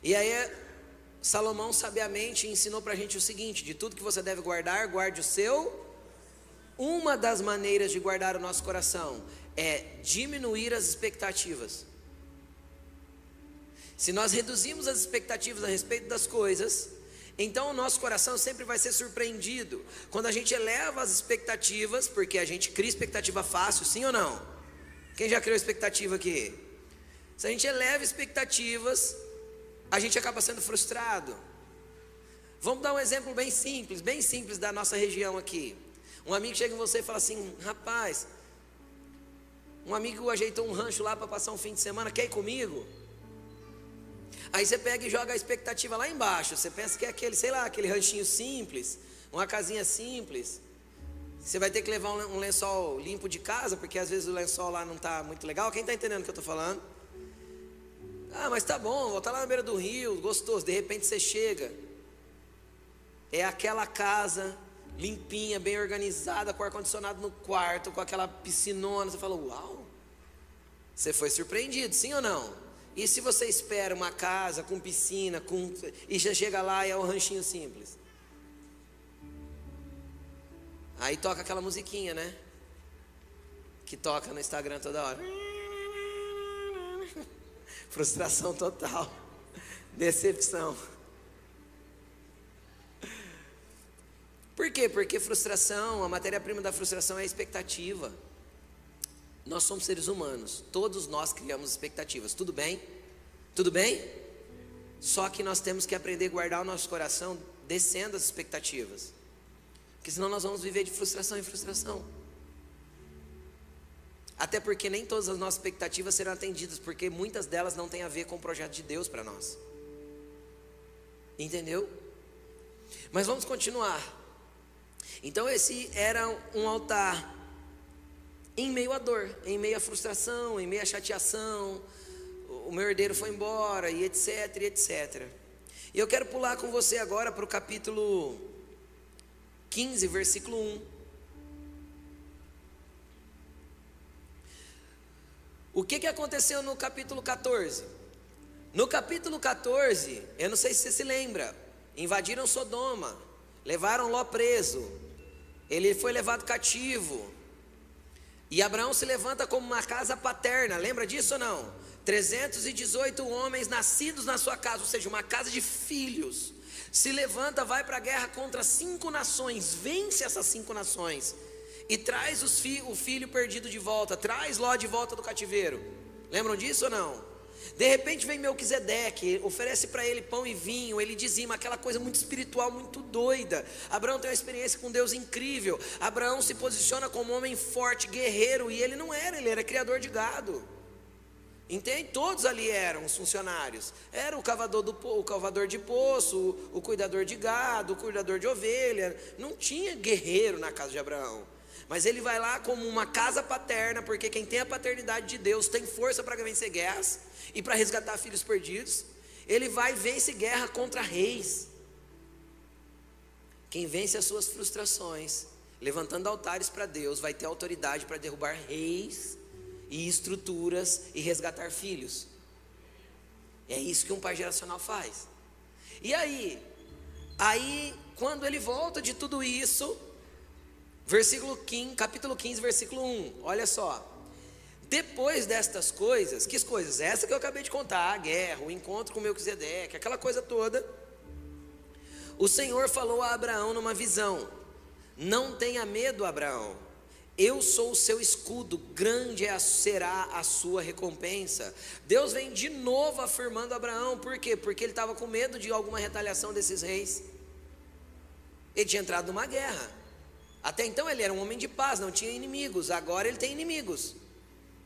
E aí Salomão sabiamente ensinou para a gente o seguinte: de tudo que você deve guardar, guarde o seu. Uma das maneiras de guardar o nosso coração é diminuir as expectativas. Se nós reduzimos as expectativas a respeito das coisas, então o nosso coração sempre vai ser surpreendido. Quando a gente eleva as expectativas, porque a gente cria expectativa fácil, sim ou não? Quem já criou expectativa aqui? Se a gente eleva expectativas, a gente acaba sendo frustrado. Vamos dar um exemplo bem simples da nossa região aqui. Um amigo chega em você e fala assim: rapaz, um amigo ajeitou um rancho lá para passar um fim de semana, quer ir comigo? Aí você pega e joga a expectativa lá embaixo. Você pensa que é aquele, sei lá, aquele ranchinho simples, uma casinha simples. Você vai ter que levar um lençol limpo de casa, porque às vezes o lençol lá não está muito legal. Quem está entendendo o que eu estou falando? Ah, mas tá bom, vou estar lá na beira do rio, gostoso. De repente você chega, é aquela casa limpinha, bem organizada, com ar-condicionado no quarto, com aquela piscinona. Você fala: uau, você foi surpreendido, sim ou não? E se você espera uma casa com piscina, e já chega lá e é um ranchinho simples? Aí toca aquela musiquinha, né? Que toca no Instagram toda hora. Frustração total. Decepção. Por quê? Porque frustração, a matéria-prima da frustração é a expectativa. Nós somos seres humanos, todos nós criamos expectativas, tudo bem? Tudo bem? Só que nós temos que aprender a guardar o nosso coração descendo as expectativas, porque senão nós vamos viver de frustração em frustração. Até porque nem todas as nossas expectativas serão atendidas, porque muitas delas não têm a ver com o projeto de Deus para nós. Entendeu? Mas vamos continuar. Então esse era um altar em meio à dor, em meio à frustração, em meio à chateação. O meu herdeiro foi embora, e etc, e etc. E eu quero pular com você agora para o capítulo 15, versículo 1. O que aconteceu no capítulo 14? No capítulo 14, eu não sei se você se lembra, invadiram Sodoma, levaram Ló preso, ele foi levado cativo, e Abraão se levanta como uma casa paterna, lembra disso ou não? 318 homens nascidos na sua casa, ou seja, uma casa de filhos, se levanta, vai para a guerra contra 5 nações, vence essas 5 nações, e traz o filho perdido de volta, traz Ló de volta do cativeiro. Lembram disso ou não? De repente vem Melquisedeque, oferece para ele pão e vinho, ele dizima, aquela coisa muito espiritual, muito doida. Abraão tem uma experiência com Deus incrível. Abraão se posiciona como um homem forte, guerreiro, e ele não era, ele era criador de gado. Entende? Todos ali eram os funcionários. Era o cavador de poço, o cuidador de gado, o cuidador de ovelha. Não tinha guerreiro na casa de Abraão. Mas ele vai lá como uma casa paterna, porque quem tem a paternidade de Deus tem força para vencer guerras e para resgatar filhos perdidos. Ele vai e vence guerra contra reis. Quem vence as suas frustrações, levantando altares para Deus, vai ter autoridade para derrubar reis e estruturas e resgatar filhos. É isso que um pai geracional faz. E aí quando ele volta de tudo isso, capítulo 15, versículo 1, olha só. Depois destas coisas, que coisas? Essa que eu acabei de contar, a guerra, o encontro com Melquisedeque, aquela coisa toda. O Senhor falou a Abraão numa visão: não tenha medo, Abraão, eu sou o seu escudo, grande será a sua recompensa. Deus vem de novo afirmando a Abraão, por quê? Porque ele estava com medo de alguma retaliação desses reis. Ele tinha entrado numa guerra. Até então ele era um homem de paz, não tinha inimigos. Agora ele tem inimigos,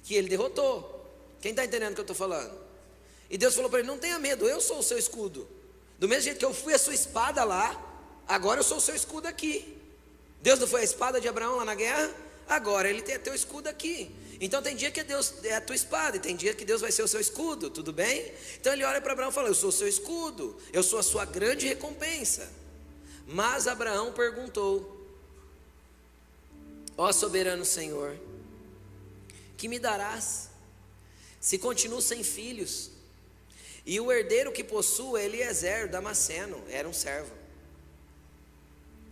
que ele derrotou. Quem está entendendo o que eu estou falando? E Deus falou para ele: não tenha medo, eu sou o seu escudo. Do mesmo jeito que eu fui a sua espada lá, agora eu sou o seu escudo aqui. Deus não foi a espada de Abraão lá na guerra? Agora ele tem teu escudo aqui. Então tem dia que Deus é a tua espada, e tem dia que Deus vai ser o seu escudo, tudo bem? Então ele olha para Abraão e fala: eu sou o seu escudo, eu sou a sua grande recompensa. Mas Abraão perguntou: ó soberano Senhor, que me darás, se continuo sem filhos? E o herdeiro que possuo é Eliezer, o Damasceno, era um servo.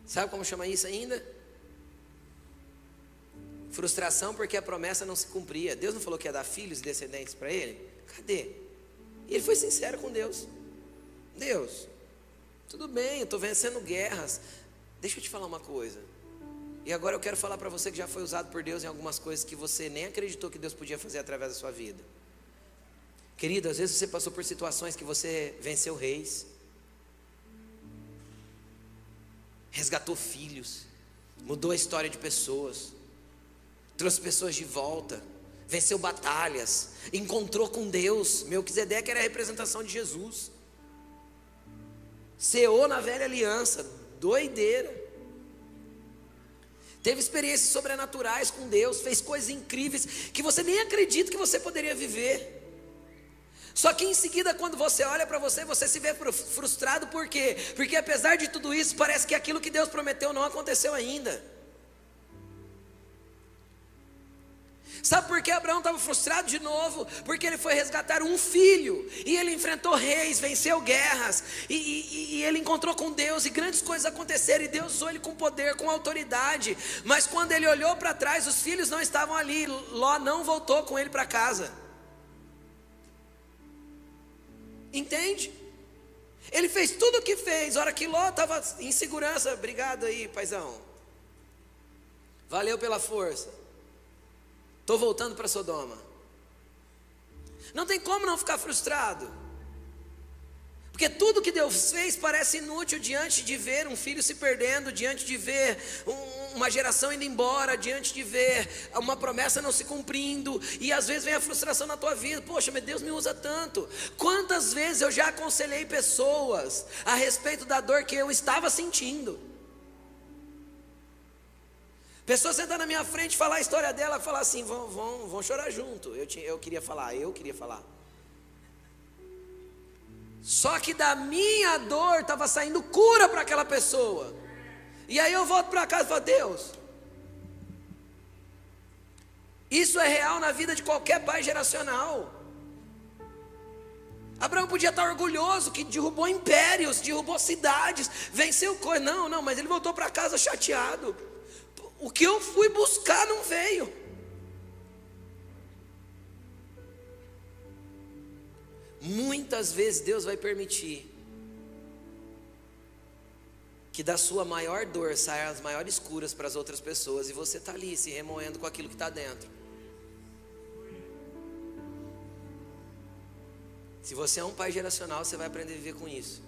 Sabe como chama isso ainda? Frustração, porque a promessa não se cumpria. Deus não falou que ia dar filhos e descendentes para ele? Cadê? E ele foi sincero com Deus: Deus, tudo bem, eu estou vencendo guerras, deixa eu te falar uma coisa. E agora eu quero falar para você que já foi usado por Deus em algumas coisas que você nem acreditou que Deus podia fazer através da sua vida. Querido, às vezes você passou por situações que você venceu reis, resgatou filhos, mudou a história de pessoas, trouxe pessoas de volta, venceu batalhas, encontrou com Deus. Melquisedeque era a representação de Jesus, ceou na velha aliança, doideira. Teve experiências sobrenaturais com Deus, fez coisas incríveis que você nem acredita que você poderia viver. Só que em seguida, quando você olha para você, você se vê frustrado. Por quê? Porque apesar de tudo isso, parece que aquilo que Deus prometeu não aconteceu ainda. Sabe por que Abraão estava frustrado de novo? Porque ele foi resgatar um filho, e ele enfrentou reis, venceu guerras, e ele encontrou com Deus, e grandes coisas aconteceram, e Deus usou ele com poder, com autoridade. Mas quando ele olhou para trás, os filhos não estavam ali. Ló não voltou com ele para casa. Entende? Ele fez tudo o que fez. A hora que Ló estava em segurança, obrigado aí, paizão, valeu pela força, estou voltando para Sodoma. Não tem como não ficar frustrado, porque tudo que Deus fez parece inútil diante de ver um filho se perdendo, diante de ver uma geração indo embora, diante de ver uma promessa não se cumprindo. E às vezes vem a frustração na tua vida. Poxa, mas Deus me usa tanto. Quantas vezes eu já aconselhei pessoas a respeito da dor que eu estava sentindo. Pessoas sentam na minha frente, falar a história dela, falar assim, vão chorar junto. Eu queria falar. Só que da minha dor estava saindo cura para aquela pessoa. E aí eu volto para casa e falo, Deus, isso é real na vida de qualquer pai geracional. Abraão podia estar orgulhoso que derrubou impérios, derrubou cidades, venceu coisas. Não, mas ele voltou para casa chateado. O que eu fui buscar não veio. Muitas vezes Deus vai permitir que da sua maior dor saiam as maiores curas para as outras pessoas, e você está ali se remoendo com aquilo que está dentro. Se você é um pai geracional, você vai aprender a viver com isso,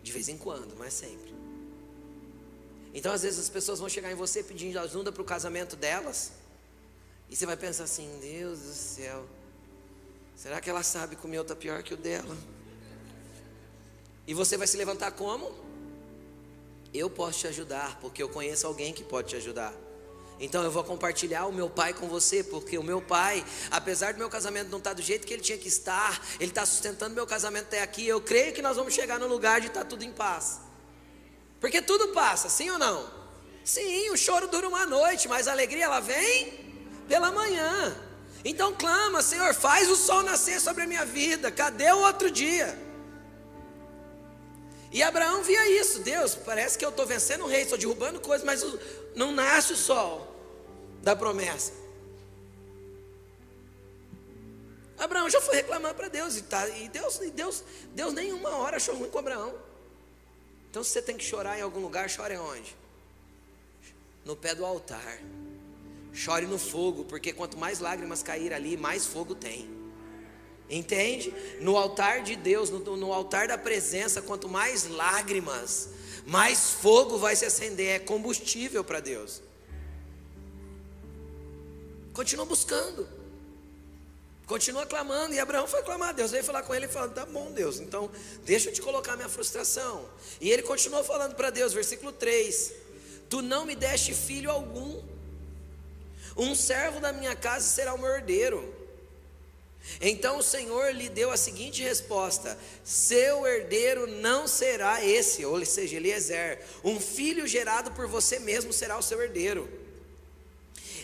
de vez em quando, mas sempre. Então às vezes as pessoas vão chegar em você pedindo ajuda para o casamento delas, e você vai pensar assim, Deus do céu, será que ela sabe que o meu está pior que o dela? E você vai se levantar como? Eu posso te ajudar, porque eu conheço alguém que pode te ajudar. Então eu vou compartilhar o meu pai com você, porque o meu pai, apesar do meu casamento não estar do jeito que ele tinha que estar, ele está sustentando meu casamento até aqui. Eu creio que nós vamos chegar no lugar de estar tudo em paz. Porque tudo passa, sim ou não? Sim, o choro dura uma noite, mas a alegria ela vem pela manhã. Então clama, Senhor, faz o sol nascer sobre a minha vida. Cadê o outro dia? E Abraão via isso. Deus, parece que eu estou vencendo o rei, estou derrubando coisas, mas não nasce o sol da promessa. Abraão já foi reclamar para Deus, e Deus nenhuma hora achou ruim com Abraão. Então se você tem que chorar em algum lugar, chore onde? No pé do altar. Chore no fogo, porque quanto mais lágrimas cair ali, mais fogo tem. Entende? No altar de Deus, no altar da presença, quanto mais lágrimas, mais fogo vai se acender. É combustível para Deus. Continua buscando, continua clamando. E Abraão foi clamar. Deus veio falar com ele e falou, tá bom Deus, então deixa eu te colocar minha frustração. E ele continuou falando para Deus, versículo 3: tu não me deste filho algum, um servo da minha casa será o meu herdeiro. Então o Senhor lhe deu a seguinte resposta: seu herdeiro não será esse, ou seja, Eliezer, um filho gerado por você mesmo será o seu herdeiro.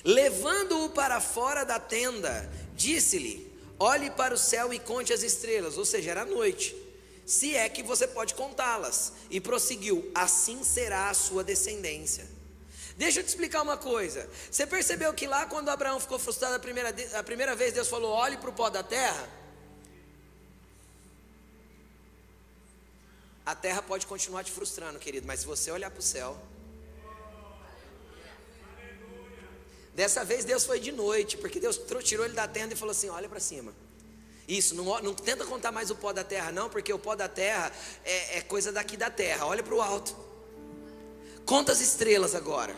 Levando-o para fora da tenda, disse-lhe, olhe para o céu e conte as estrelas, ou seja, era noite, se é que você pode contá-las. E prosseguiu, assim será a sua descendência. Deixa eu te explicar uma coisa. Você percebeu que lá quando Abraão ficou frustrado a primeira vez, Deus falou, olhe para o pó da terra? A terra pode continuar te frustrando, querido, mas se você olhar para o céu. Dessa vez Deus foi de noite, porque Deus tirou ele da tenda e falou assim, olha para cima. Isso, não tenta contar mais o pó da terra não, porque o pó da terra é coisa daqui da terra. Olha para o alto. Conta as estrelas agora.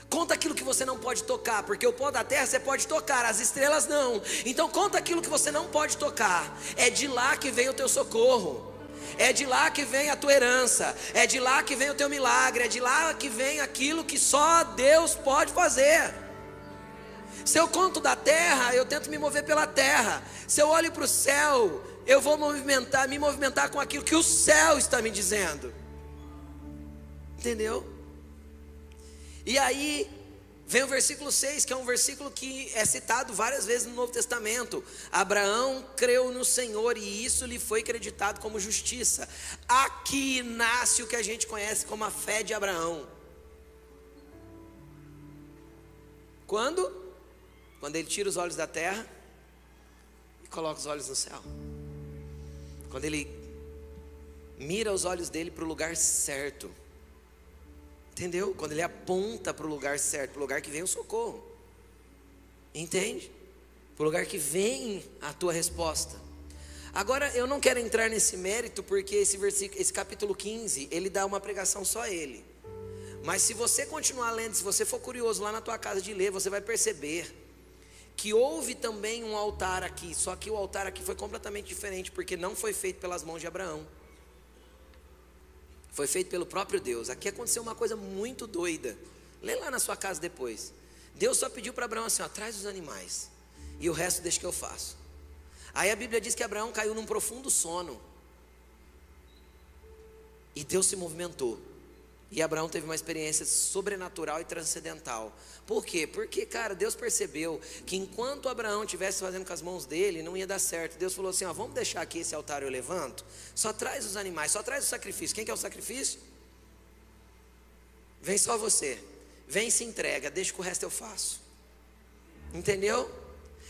Conta aquilo que você não pode tocar, porque o pó da terra você pode tocar, as estrelas não. Então conta aquilo que você não pode tocar. É de lá que vem o teu socorro, é de lá que vem a tua herança, é de lá que vem o teu milagre, é de lá que vem aquilo que só Deus pode fazer. Se eu conto da terra, eu tento me mover pela terra. Se eu olho para o céu, eu vou me movimentar com aquilo que o céu está me dizendo. Entendeu? E aí Vem o versículo 6, que é um versículo que é citado várias vezes no Novo Testamento. Abraão creu no Senhor e isso lhe foi acreditado como justiça. Aqui nasce o que a gente conhece como a fé de Abraão. Quando? Quando ele tira os olhos da terra e coloca os olhos no céu. Quando ele mira os olhos dele para o lugar certo. Entendeu? Quando ele aponta para o lugar certo, para o lugar que vem o socorro. Entende? Para o lugar que vem a tua resposta. Agora, eu não quero entrar nesse mérito, porque esse capítulo 15, ele dá uma pregação só a ele. Mas se você continuar lendo, se você for curioso lá na tua casa de ler, você vai perceber que houve também um altar aqui. Só que o altar aqui foi completamente diferente, porque não foi feito pelas mãos de Abraão. Foi feito pelo próprio Deus. Aqui aconteceu uma coisa muito doida. Lê lá na sua casa depois. Deus só pediu para Abraão assim, ó, traz os animais e o resto deixa que eu faço. Aí a Bíblia diz que Abraão caiu num profundo sono. E Deus se movimentou. E Abraão teve uma experiência sobrenatural e transcendental. Por quê? Porque, cara, Deus percebeu que enquanto Abraão estivesse fazendo com as mãos dele, não ia dar certo. Deus falou assim, ó, vamos deixar aqui esse altar eu levanto. Só traz os animais, só traz o sacrifício. Quem quer o sacrifício? Vem só você. Vem e se entrega, deixa que o resto eu faço. Entendeu?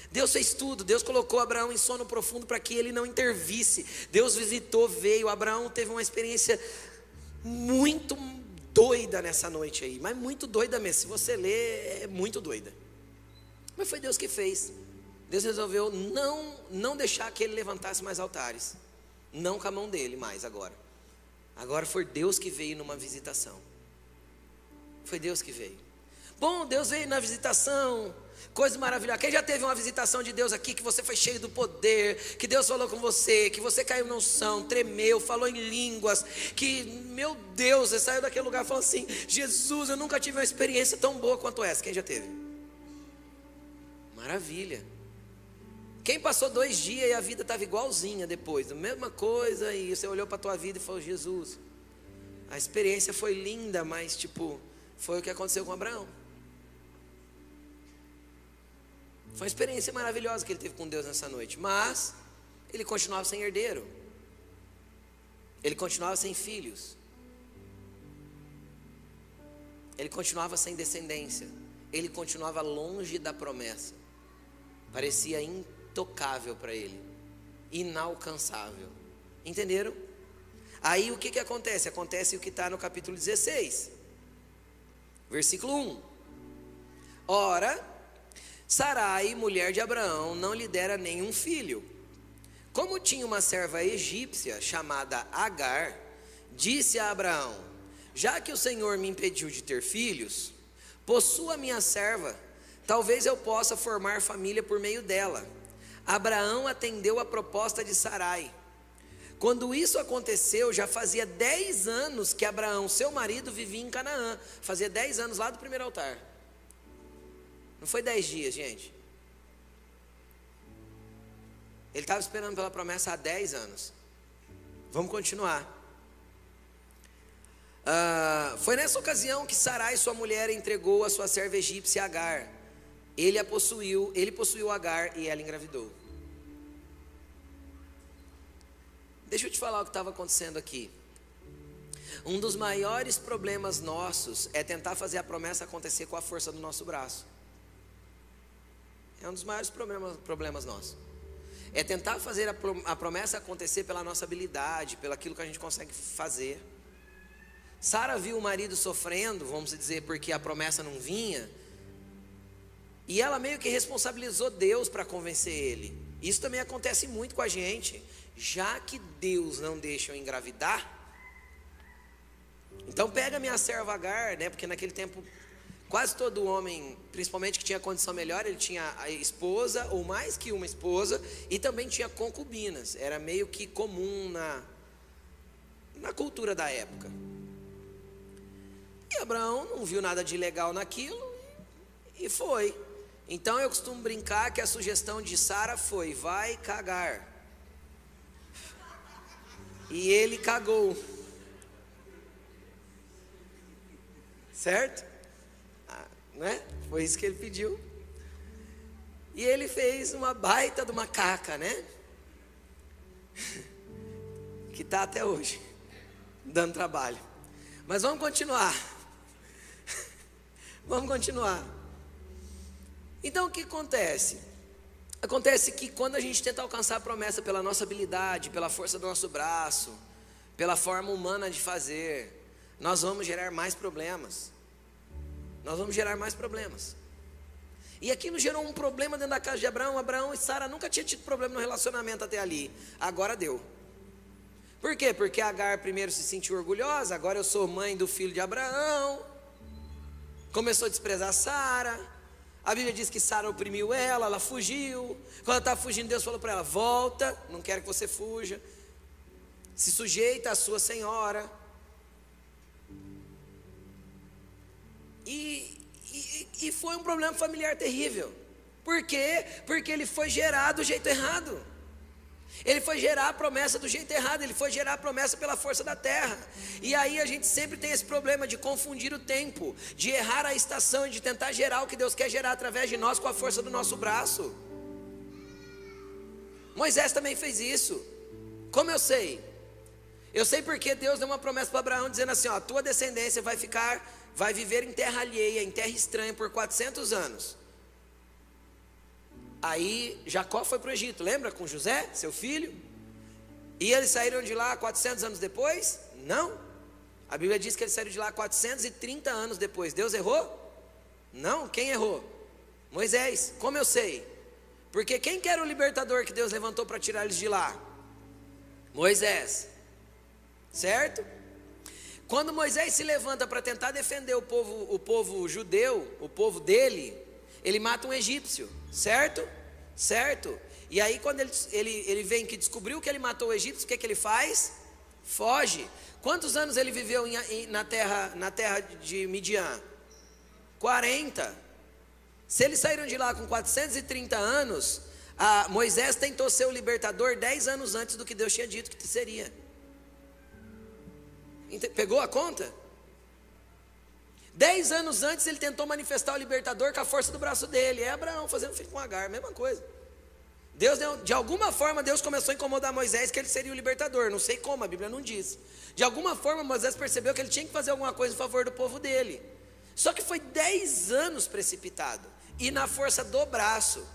Deus fez tudo. Deus colocou Abraão em sono profundo para que ele não intervisse. Deus visitou, veio. Abraão teve uma experiência muito doida nessa noite aí, mas muito doida mesmo. Se você ler, é muito doida. Mas foi Deus que fez. Deus resolveu não deixar que ele levantasse mais altares. Não com a mão dele mais agora. Agora foi Deus que veio numa visitação. Foi Deus que veio. Bom, Deus veio na visitação, coisa maravilhosa. Quem já teve uma visitação de Deus aqui, que você foi cheio do poder, que Deus falou com você, que você caiu na unção, tremeu, falou em línguas, que, meu Deus, você saiu daquele lugar e falou assim, Jesus, eu nunca tive uma experiência tão boa quanto essa. Quem já teve? Maravilha. Quem passou 2 dias e a vida estava igualzinha depois, a mesma coisa, e você olhou para a tua vida e falou, Jesus, a experiência foi linda, mas tipo, foi o que aconteceu com Abraão. Foi uma experiência maravilhosa que ele teve com Deus nessa noite. Mas ele continuava sem herdeiro. Ele continuava sem filhos. Ele continuava sem descendência. Ele continuava longe da promessa. Parecia intocável para ele. Inalcançável. Entenderam? Aí o que acontece? Acontece o que está no capítulo 16. Versículo 1. Ora, Sarai, mulher de Abraão, não lhe dera nenhum filho. Como tinha uma serva egípcia chamada Agar, disse a Abraão, já que o Senhor me impediu de ter filhos, possua minha serva, talvez eu possa formar família por meio dela. Abraão atendeu a proposta de Sarai. Quando isso aconteceu, já fazia 10 anos que Abraão, seu marido, vivia em Canaã. Fazia 10 anos lá do primeiro altar. Não foi 10 dias, gente. Ele estava esperando pela promessa há 10 anos. Vamos continuar. Foi nessa ocasião que Sarai, sua mulher, entregou a sua serva egípcia Agar. Ele possuiu Agar e ela engravidou. Deixa eu te falar o que estava acontecendo aqui. Um dos maiores problemas nossos é tentar fazer a promessa acontecer com a força do nosso braço. É um dos maiores problemas nossos. É tentar fazer a promessa acontecer pela nossa habilidade, pelo aquilo que a gente consegue fazer. Sara viu o marido sofrendo, vamos dizer, porque a promessa não vinha. E ela meio que responsabilizou Deus para convencer ele. Isso também acontece muito com a gente. Já que Deus não deixa eu engravidar, então pega minha serva Agar, né? Porque naquele tempo quase todo homem, principalmente que tinha condição melhor, ele tinha a esposa ou mais que uma esposa e também tinha concubinas. Era meio que comum na cultura da época. E Abraão não viu nada de legal naquilo e foi. Então eu costumo brincar que a sugestão de Sara foi: vai cagar. E ele cagou. Certo? Não é? Foi isso que ele pediu. E ele fez uma baita de uma caca, né? Que está até hoje, dando trabalho. Mas vamos continuar. Vamos continuar. Então o que acontece? Acontece que quando a gente tenta alcançar a promessa pela nossa habilidade, pela força do nosso braço, pela forma humana de fazer, nós vamos gerar mais problemas. Nós vamos gerar mais problemas. E aquilo gerou um problema dentro da casa de Abraão. Abraão e Sara nunca tinham tido problema no relacionamento até ali. Agora deu. Por quê? Porque Agar primeiro se sentiu orgulhosa. Agora eu sou mãe do filho de Abraão. Começou a desprezar Sara. A Bíblia diz que Sara oprimiu ela fugiu. Quando ela estava fugindo, Deus falou para ela: volta, não quero que você fuja. Se sujeita à sua senhora. E foi um problema familiar terrível. Por quê? Porque ele foi gerado do jeito errado. Ele foi gerar a promessa do jeito errado. Ele foi gerar a promessa pela força da terra. E aí a gente sempre tem esse problema de confundir o tempo, de errar a estação, de tentar gerar o que Deus quer gerar através de nós com a força do nosso braço. Moisés também fez isso. Como eu sei? Eu sei porque Deus deu uma promessa para Abraão dizendo assim: ó, a tua descendência vai viver em terra alheia, em terra estranha por 400 anos. Aí Jacó foi para o Egito, lembra? Com José, seu filho. E eles saíram de lá 400 anos depois? Não. A Bíblia diz que eles saíram de lá 430 anos depois. Deus errou? Não. Quem errou? Moisés. Como eu sei? Porque quem que era o libertador que Deus levantou para tirar eles de lá? Moisés. Certo? Quando Moisés se levanta para tentar defender o povo judeu, o povo dele, ele mata um egípcio, certo? Certo? E aí quando ele vem que descobriu que ele matou o egípcio, o que ele faz? Foge. Quantos anos ele viveu na terra de Midian? 40. Se eles saíram de lá com 430 anos, Moisés tentou ser o libertador 10 anos antes do que Deus tinha dito que seria. Pegou a conta? 10 anos antes ele tentou manifestar o libertador com a força do braço dele. É Abraão fazendo filho com Agar, mesma coisa. De alguma forma Deus começou a incomodar Moisés que ele seria o libertador. Não sei como, a Bíblia não diz. De alguma forma Moisés percebeu que ele tinha que fazer alguma coisa em favor do povo dele. Só que foi 10 anos precipitado. E na força do braço.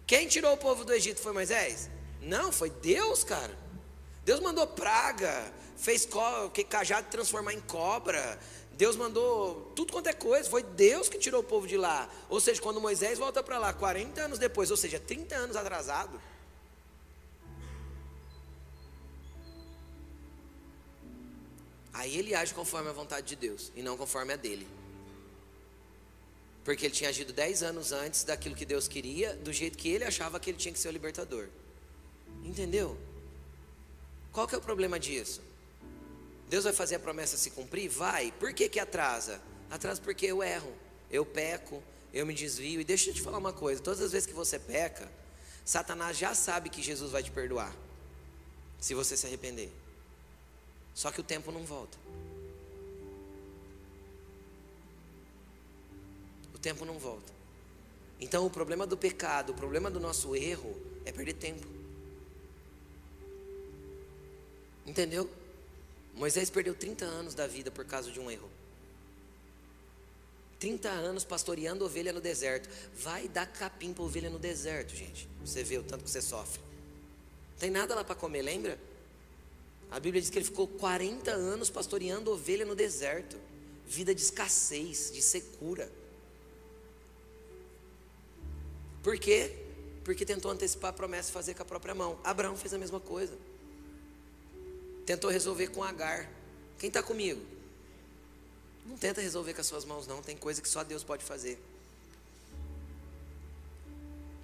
Quem tirou o povo do Egito foi Moisés? Não, foi Deus, cara. Deus mandou praga, fez cajado transformar em cobra. Deus mandou tudo quanto é coisa. Foi Deus que tirou o povo de lá. Ou seja, quando Moisés volta para lá 40 anos depois, ou seja, 30 anos atrasado, aí ele age conforme a vontade de Deus e não conforme a dele. Porque ele tinha agido 10 anos antes daquilo que Deus queria, do jeito que ele achava que ele tinha que ser o libertador. Entendeu? Qual que é o problema disso? Deus vai fazer a promessa se cumprir? Vai. Por que atrasa? Atrasa porque eu erro, eu peco, eu me desvio. E deixa eu te falar uma coisa: todas as vezes que você peca, Satanás já sabe que Jesus vai te perdoar, se você se arrepender. Só que o tempo não volta. O tempo não volta. Então o problema do pecado, o problema do nosso erro é perder tempo. Entendeu? Moisés perdeu 30 anos da vida por causa de um erro. 30 anos pastoreando ovelha no deserto. Vai dar capim para ovelha no deserto, gente. Você vê o tanto que você sofre. Não tem nada lá para comer, lembra? A Bíblia diz que ele ficou 40 anos pastoreando ovelha no deserto. Vida de escassez, de secura. Por quê? Porque tentou antecipar a promessa e fazer com a própria mão. Abraão fez a mesma coisa. Tentou resolver com Agar. Quem está comigo? Não tenta resolver com as suas mãos não. Tem coisa que só Deus pode fazer.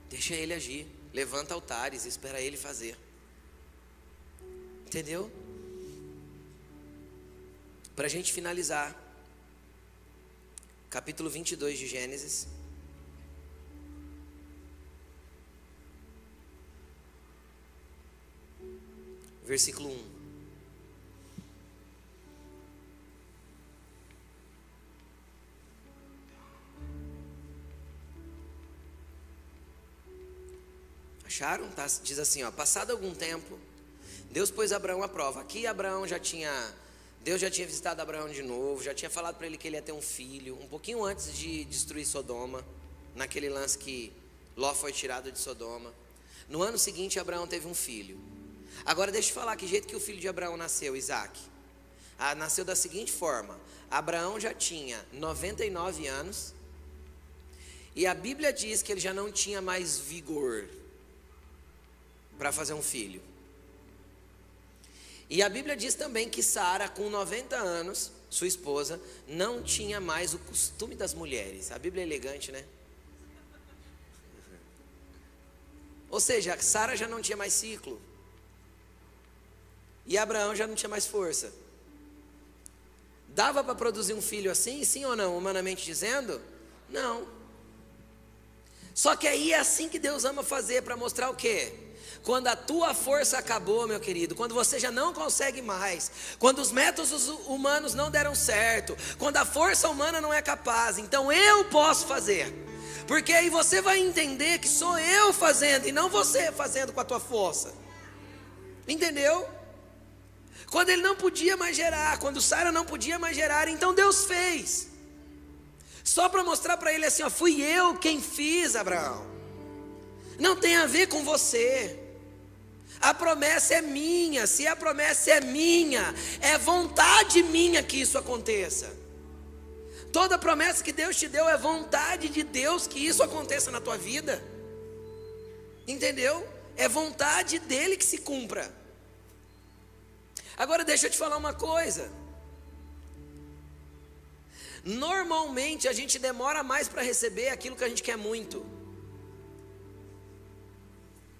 Deixa ele agir. Levanta altares e espera ele fazer. Entendeu? Para a gente finalizar, capítulo 22 de Gênesis. Versículo 1. Acharam? Tá, diz assim, ó, passado algum tempo, Deus pôs Abraão à prova. Aqui Deus já tinha visitado Abraão de novo, já tinha falado para ele que ele ia ter um filho, um pouquinho antes de destruir Sodoma, naquele lance que Ló foi tirado de Sodoma. No ano seguinte, Abraão teve um filho. Agora deixa eu falar que jeito que o filho de Abraão nasceu, Isaac. Nasceu da seguinte forma: Abraão já tinha 99 anos, e a Bíblia diz que ele já não tinha mais vigor para fazer um filho. E a Bíblia diz também que Sara, com 90 anos, sua esposa, não tinha mais o costume das mulheres. A Bíblia é elegante, né? Ou seja, Sara já não tinha mais ciclo, e Abraão já não tinha mais força. Dava para produzir um filho assim, sim ou não, humanamente dizendo? Não. Só que aí é assim que Deus ama fazer, para mostrar o quê? Quando a tua força acabou, meu querido, quando você já não consegue mais, quando os métodos humanos não deram certo, quando a força humana não é capaz, então eu posso fazer. Porque aí você vai entender que sou eu fazendo e não você fazendo com a tua força. Entendeu? Quando ele não podia mais gerar, quando Sara não podia mais gerar, então Deus fez. Só para mostrar para ele assim, ó, fui eu quem fiz, Abraão. Não tem a ver com você. A promessa é minha. Se a promessa é minha, é vontade minha que isso aconteça. Toda promessa que Deus te deu é vontade de Deus que isso aconteça na tua vida. Entendeu? É vontade dele que se cumpra. Agora deixa eu te falar uma coisa. Normalmente a gente demora mais para receber aquilo que a gente quer muito.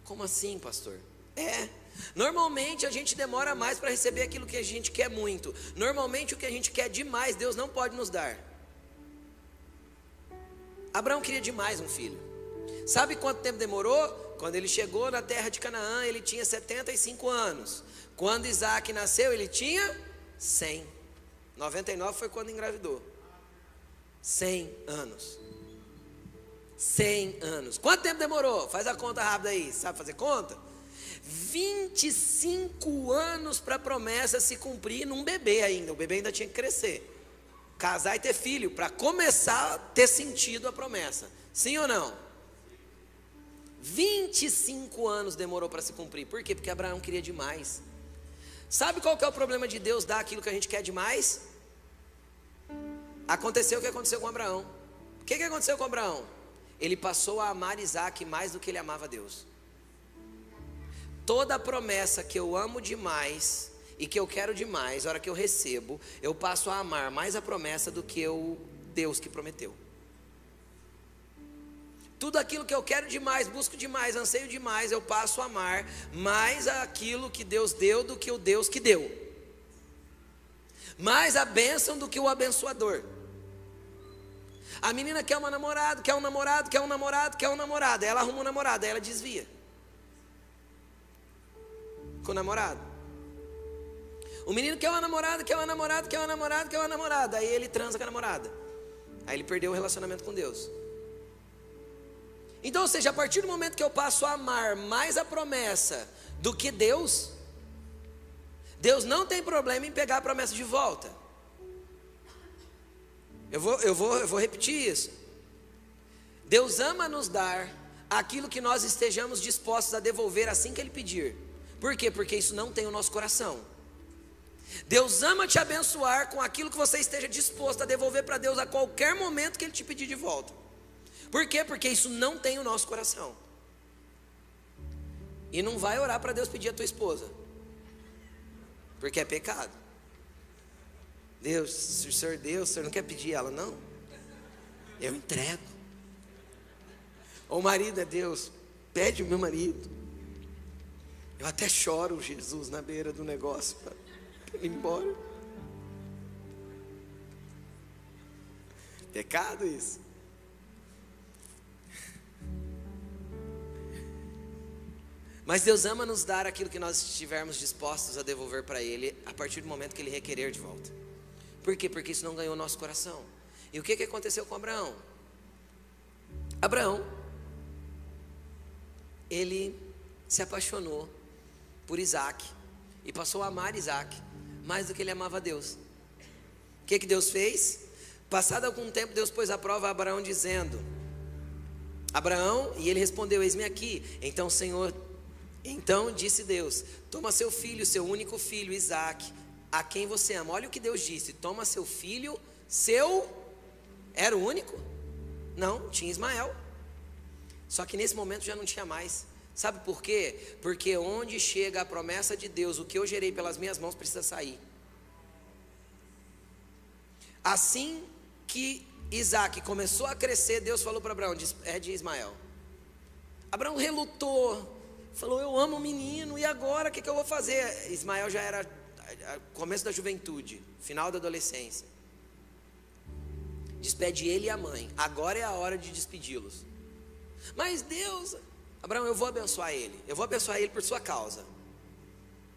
Como assim, pastor? Normalmente a gente demora mais para receber aquilo que a gente quer muito. Normalmente o que a gente quer demais, Deus não pode nos dar. Abraão queria demais um filho. Sabe quanto tempo demorou? Quando ele chegou na terra de Canaã, ele tinha 75 anos. Quando Isaac nasceu, ele tinha 100. 99 foi quando engravidou. 100 anos. 100 anos. Quanto tempo demorou? Faz a conta rápida aí. Sabe fazer conta? 25 anos para a promessa se cumprir num bebê ainda. O bebê ainda tinha que crescer. Casar e ter filho, para começar a ter sentido a promessa. Sim ou não? 25 anos demorou para se cumprir. Por quê? Porque Abraão queria demais. Sabe qual que é o problema de Deus dar aquilo que a gente quer demais? Aconteceu o que aconteceu com Abraão. O que aconteceu com Abraão? Ele passou a amar Isaac mais do que ele amava Deus. Toda promessa que eu amo demais e que eu quero demais, a hora que eu recebo, eu passo a amar mais a promessa do que o Deus que prometeu. Tudo aquilo que eu quero demais, busco demais, anseio demais, eu passo a amar mais aquilo que Deus deu do que o Deus que deu. Mais a bênção do que o abençoador. A menina quer uma namorada, quer um namorado, quer um namorado, quer um namorado. Ela arruma um namorado, aí ela desvia com o namorado. O menino quer uma namorada, quer uma namorada, quer uma namorada, quer uma namorada. Aí ele transa com a namorada. Aí ele perdeu o relacionamento com Deus. Então, ou seja, a partir do momento que eu passo a amar mais a promessa do que Deus, Deus não tem problema em pegar a promessa de volta. Eu vou repetir isso. Deus ama nos dar aquilo que nós estejamos dispostos a devolver assim que Ele pedir. Por quê? Porque isso não tem o nosso coração. Deus ama te abençoar com aquilo que você esteja disposto a devolver para Deus a qualquer momento que Ele te pedir de volta. Por quê? Porque isso não tem o nosso coração. E não vai orar para Deus pedir a tua esposa, porque é pecado. Deus, se o Senhor deu, o Senhor não quer pedir ela, não? Eu entrego. Ou o marido é Deus, pede o meu marido. Eu até choro, Jesus, na beira do negócio para ir embora. Pecado isso. Mas Deus ama nos dar aquilo que nós estivermos dispostos a devolver para Ele a partir do momento que Ele requerer de volta. Por quê? Porque isso não ganhou o nosso coração. E o que aconteceu com Abraão? Abraão, ele se apaixonou por Isaac e passou a amar Isaac mais do que ele amava a Deus. O que Deus fez? Passado algum tempo, Deus pôs à prova a Abraão dizendo: Abraão, e ele respondeu: eis-me aqui. Então disse Deus: toma seu filho, seu único filho, Isaac, a quem você ama. Olha o que Deus disse: toma seu filho, era o único? Não, tinha Ismael. Só que nesse momento já não tinha mais. Sabe por quê? Porque onde chega a promessa de Deus, o que eu gerei pelas minhas mãos precisa sair. Assim que Isaac começou a crescer, Deus falou para Abraão: é de Ismael. Abraão relutou, falou: eu amo o menino, e agora o que eu vou fazer? Ismael já era começo da juventude, final da adolescência. Despede ele e a mãe, agora é a hora de despedi-los. Mas Deus, Abraão, eu vou abençoar ele por sua causa.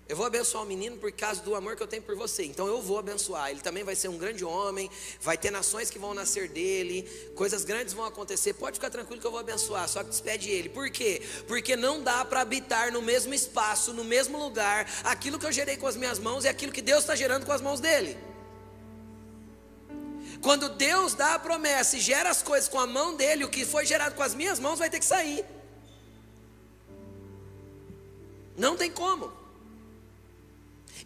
Eu vou abençoar o menino por causa do amor que eu tenho por você. Então eu vou abençoar. Ele também vai ser um grande homem. Vai ter nações que vão nascer dele. Coisas grandes vão acontecer. Pode ficar tranquilo que eu vou abençoar. Só que despede ele. Por quê? Porque não dá para habitar no mesmo espaço, no mesmo lugar, aquilo que eu gerei com as minhas mãos e aquilo que Deus está gerando com as mãos dele. Quando Deus dá a promessa e gera as coisas com a mão dele, o que foi gerado com as minhas mãos vai ter que sair. Não tem como.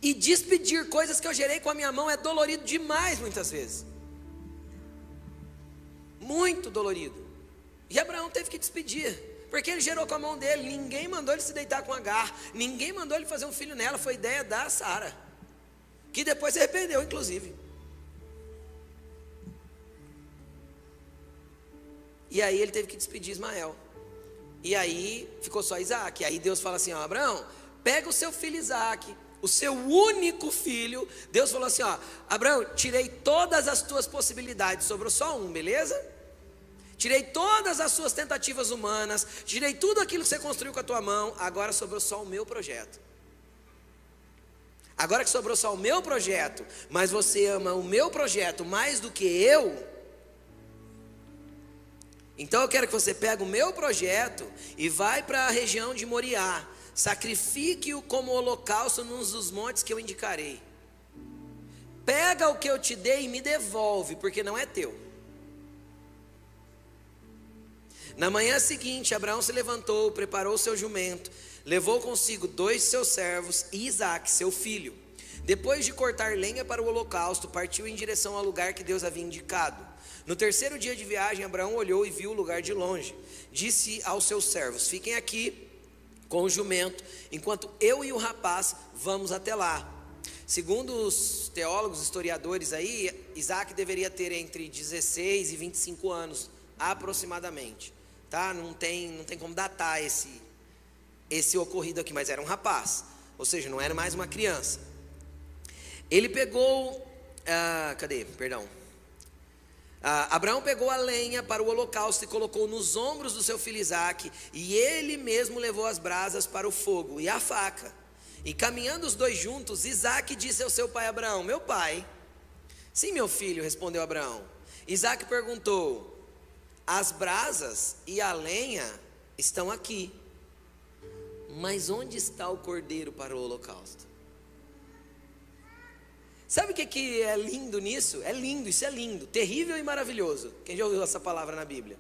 E despedir coisas que eu gerei com a minha mão é dolorido demais muitas vezes. Muito dolorido. E Abraão teve que despedir, porque ele gerou com a mão dele. Ninguém mandou ele se deitar com Agar. Ninguém mandou ele fazer um filho nela. Foi ideia da Sara, que depois se arrependeu inclusive. E aí ele teve que despedir Ismael. E aí ficou só Isaac. E aí Deus fala assim: ó, Abraão, pega o seu filho Isaac, o seu único filho. Deus falou assim: ó, Abraão, tirei todas as tuas possibilidades, sobrou só um, beleza? Tirei todas as suas tentativas humanas, tirei tudo aquilo que você construiu com a tua mão, agora sobrou só o meu projeto. Agora que sobrou só o meu projeto, mas você ama o meu projeto mais do que eu, então eu quero que você pegue o meu projeto e vai para a região de Moriá. Sacrifique-o como holocausto num dos montes que eu indicarei. Pega o que eu te dei e me devolve, porque não é teu. Na manhã seguinte, Abraão se levantou, preparou seu jumento, levou consigo 2 de seus servos e Isaac, seu filho. Depois de cortar lenha para o holocausto, partiu em direção ao lugar que Deus havia indicado. No 3º dia de viagem, Abraão olhou e viu o lugar de longe. Disse aos seus servos: fiquem aqui com o jumento, enquanto eu e o rapaz vamos até lá. Segundo os teólogos, historiadores aí, Isaac deveria ter entre 16 e 25 anos, aproximadamente, tá? Não tem como datar esse ocorrido aqui, mas era um rapaz, ou seja, não era mais uma criança. Ele pegou, Abraão pegou a lenha para o holocausto e colocou nos ombros do seu filho Isaac, e ele mesmo levou as brasas para o fogo e a faca. E caminhando os dois juntos, Isaac disse ao seu pai Abraão: meu pai. Sim, meu filho, respondeu Abraão. Isaac perguntou: as brasas e a lenha estão aqui, mas onde está o cordeiro para o holocausto? Sabe o que é lindo nisso? É lindo, isso é lindo, terrível e maravilhoso. Quem já ouviu essa palavra na Bíblia?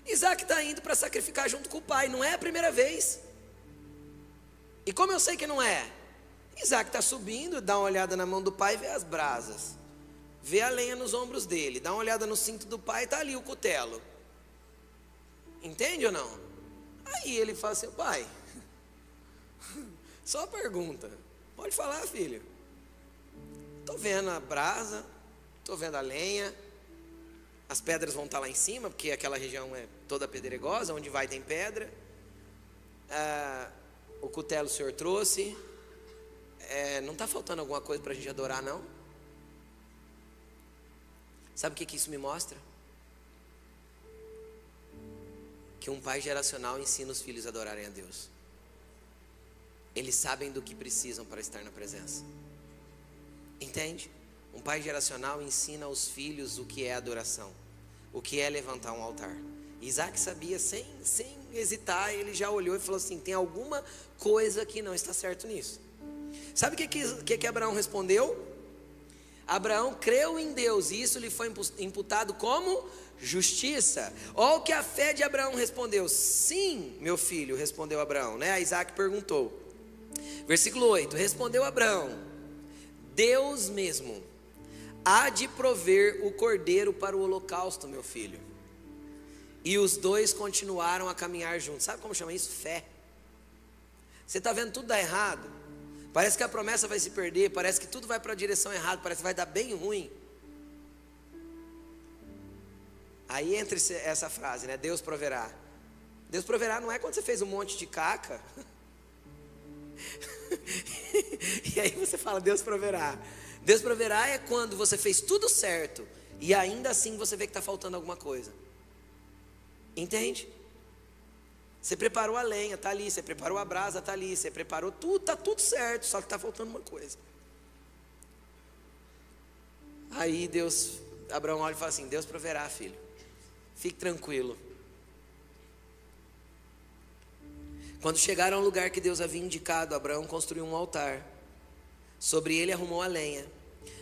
Isaac está indo para sacrificar junto com o pai, não é a primeira vez. E como eu sei que não é? Isaac está subindo, dá uma olhada na mão do pai e vê as brasas, vê a lenha nos ombros dele, dá uma olhada no cinto do pai e está ali o cutelo. Entende ou não? Aí ele fala assim: pai, só pergunta, pode falar, filho. Estou vendo a brasa, estou vendo a lenha, as pedras vão estar lá em cima, porque aquela região é toda pedregosa, onde vai tem pedra. O cutelo o senhor trouxe, não está faltando alguma coisa para a gente adorar, não? Sabe o que isso me mostra? Que um pai geracional ensina os filhos a adorarem a Deus. Eles sabem do que precisam para estar na presença. Entende? Um pai geracional ensina aos filhos o que é adoração, o que é levantar um altar. Isaac sabia, sem hesitar, ele já olhou e falou assim: tem alguma coisa que não está certo nisso. Sabe o que Abraão respondeu? Abraão creu em Deus e isso lhe foi imputado como justiça. Olha o que a fé de Abraão respondeu: sim, meu filho, respondeu Abraão, né? Isaac perguntou. Versículo 8: respondeu Abraão: Deus mesmo há de prover o cordeiro para o holocausto, meu filho. E os dois continuaram a caminhar juntos. Sabe como chama isso? Fé. Você está vendo tudo dar errado? Parece que a promessa vai se perder, parece que tudo vai para a direção errada, parece que vai dar bem ruim. Aí entra essa frase, né? Deus proverá. Deus proverá não é quando você fez um monte de caca e aí você fala Deus proverá. Deus proverá é quando você fez tudo certo e ainda assim você vê que está faltando alguma coisa. Entende? Você preparou a lenha, está ali. Você preparou a brasa, está ali. Você preparou tudo, está tudo certo, só que está faltando uma coisa. Aí Abraão olha e fala assim: Deus proverá, filho, fique tranquilo. Quando chegaram ao lugar que Deus havia indicado, Abraão construiu um altar. Sobre ele arrumou a lenha,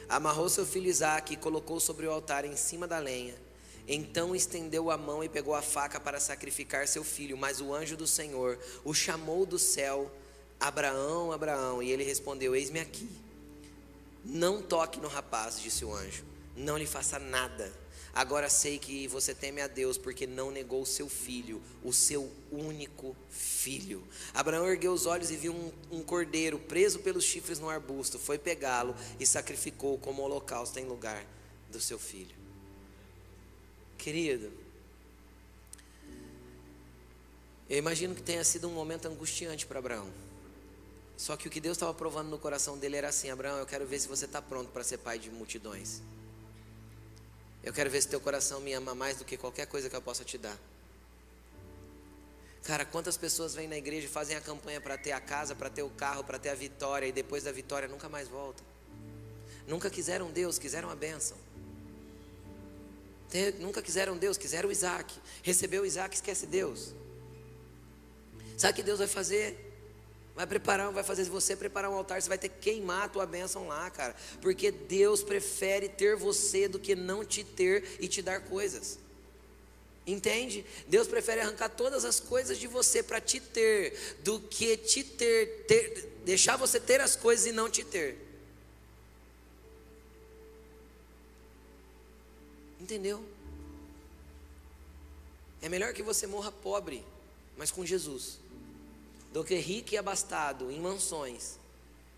amarrou seu filho Isaque e colocou sobre o altar em cima da lenha. Então estendeu a mão e pegou a faca para sacrificar seu filho. Mas o anjo do Senhor o chamou do céu: Abraão, Abraão. E ele respondeu: eis-me aqui. Não toque no rapaz, disse o anjo, não lhe faça nada. Agora sei que você teme a Deus, porque não negou o seu filho, o seu único filho. Abraão ergueu os olhos e viu um cordeiro preso pelos chifres no arbusto. Foi pegá-lo e sacrificou como holocausto em lugar do seu filho. Querido, eu imagino que tenha sido um momento angustiante para Abraão. Só que o que Deus estava provando no coração dele era assim: Abraão, eu quero ver se você está pronto para ser pai de multidões. Eu quero ver se teu coração me ama mais do que qualquer coisa que eu possa te dar. Cara, quantas pessoas vêm na igreja e fazem a campanha para ter a casa, para ter o carro, para ter a vitória, e depois da vitória nunca mais volta. Nunca quiseram Deus, quiseram a bênção. Nunca quiseram Deus, quiseram Isaac. Recebeu Isaac, esquece Deus. Sabe o que Deus vai fazer? Vai fazer você preparar um altar. Você vai ter que queimar a tua bênção lá, cara. Porque Deus prefere ter você do que não te ter e te dar coisas. Entende? Deus prefere arrancar todas as coisas de você para te ter, do que te deixar você ter as coisas e não te ter. Entendeu? É melhor que você morra pobre, mas com Jesus, do que rico e abastado em mansões,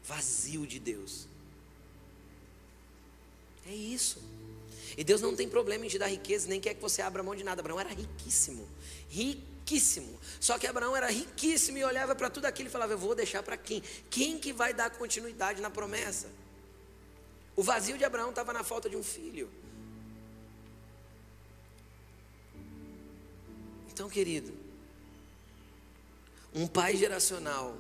vazio de Deus. É isso. E Deus não tem problema em te dar riqueza, nem quer que você abra mão de nada. Abraão era riquíssimo, riquíssimo. Só que Abraão era riquíssimo e olhava para tudo aquilo e falava: eu vou deixar para quem? Quem que vai dar continuidade na promessa? O vazio de Abraão estava na falta de um filho. Então, querido, um pai geracional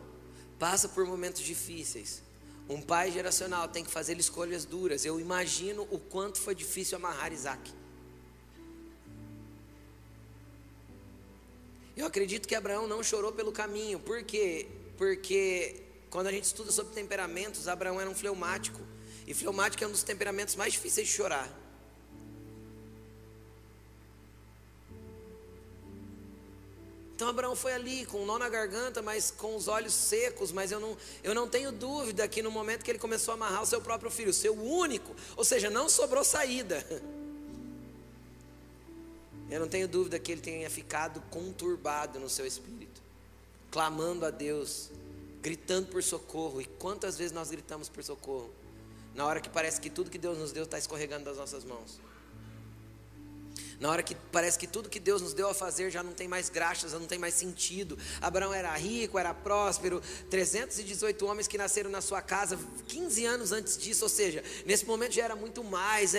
passa por momentos difíceis. Um pai geracional tem que fazer escolhas duras. Eu imagino o quanto foi difícil amarrar Isaac. Eu acredito que Abraão não chorou pelo caminho. Por quê? Porque quando a gente estuda sobre temperamentos, Abraão era um fleumático. E fleumático é um dos temperamentos mais difíceis de chorar. Então Abraão foi ali com um nó na garganta, mas com os olhos secos. Mas eu não tenho dúvida que no momento que ele começou a amarrar o seu próprio filho, o seu único, ou seja, não sobrou saída. Eu não tenho dúvida que ele tenha ficado conturbado no seu espírito, clamando a Deus, gritando por socorro. E quantas vezes nós gritamos por socorro na hora que parece que tudo que Deus nos deu está escorregando das nossas mãos? Na hora que parece que tudo que Deus nos deu a fazer já não tem mais graça, já não tem mais sentido. Abraão era rico, era próspero, 318 homens que nasceram na sua casa 15 anos antes disso, ou seja, nesse momento já era muito mais,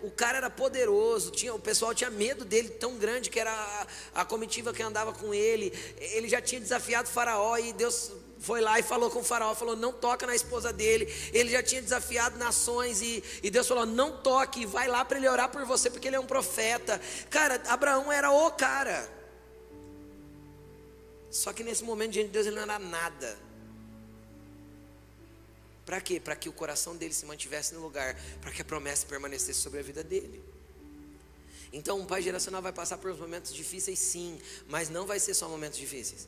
o cara era poderoso, o pessoal tinha medo dele, tão grande que era a comitiva que andava com ele. Ele já tinha desafiado Faraó e Deus foi lá e falou com o faraó, falou, não toca na esposa dele. Ele já tinha desafiado nações e Deus falou, não toque, vai lá para ele orar por você, porque ele é um profeta. Cara, Abraão era o cara. Só que nesse momento diante de Deus ele não era nada. Para quê? Para que o coração dele se mantivesse no lugar, para que a promessa permanecesse sobre a vida dele. Então um pai geracional vai passar por momentos difíceis sim, mas não vai ser só momentos difíceis.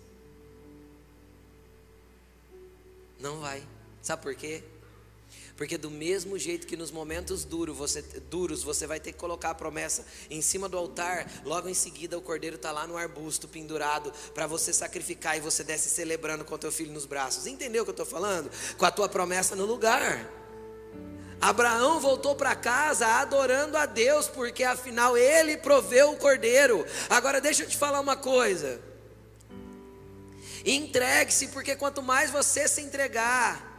Não vai. Sabe por quê? Porque do mesmo jeito que nos momentos duros você vai ter que colocar a promessa em cima do altar, logo em seguida o cordeiro está lá no arbusto pendurado para você sacrificar e você desce celebrando com teu filho nos braços. Entendeu o que eu estou falando? Com a tua promessa no lugar. Abraão voltou para casa adorando a Deus, porque afinal ele proveu o cordeiro. Agora deixa eu te falar uma coisa. Entregue-se, porque quanto mais você se entregar,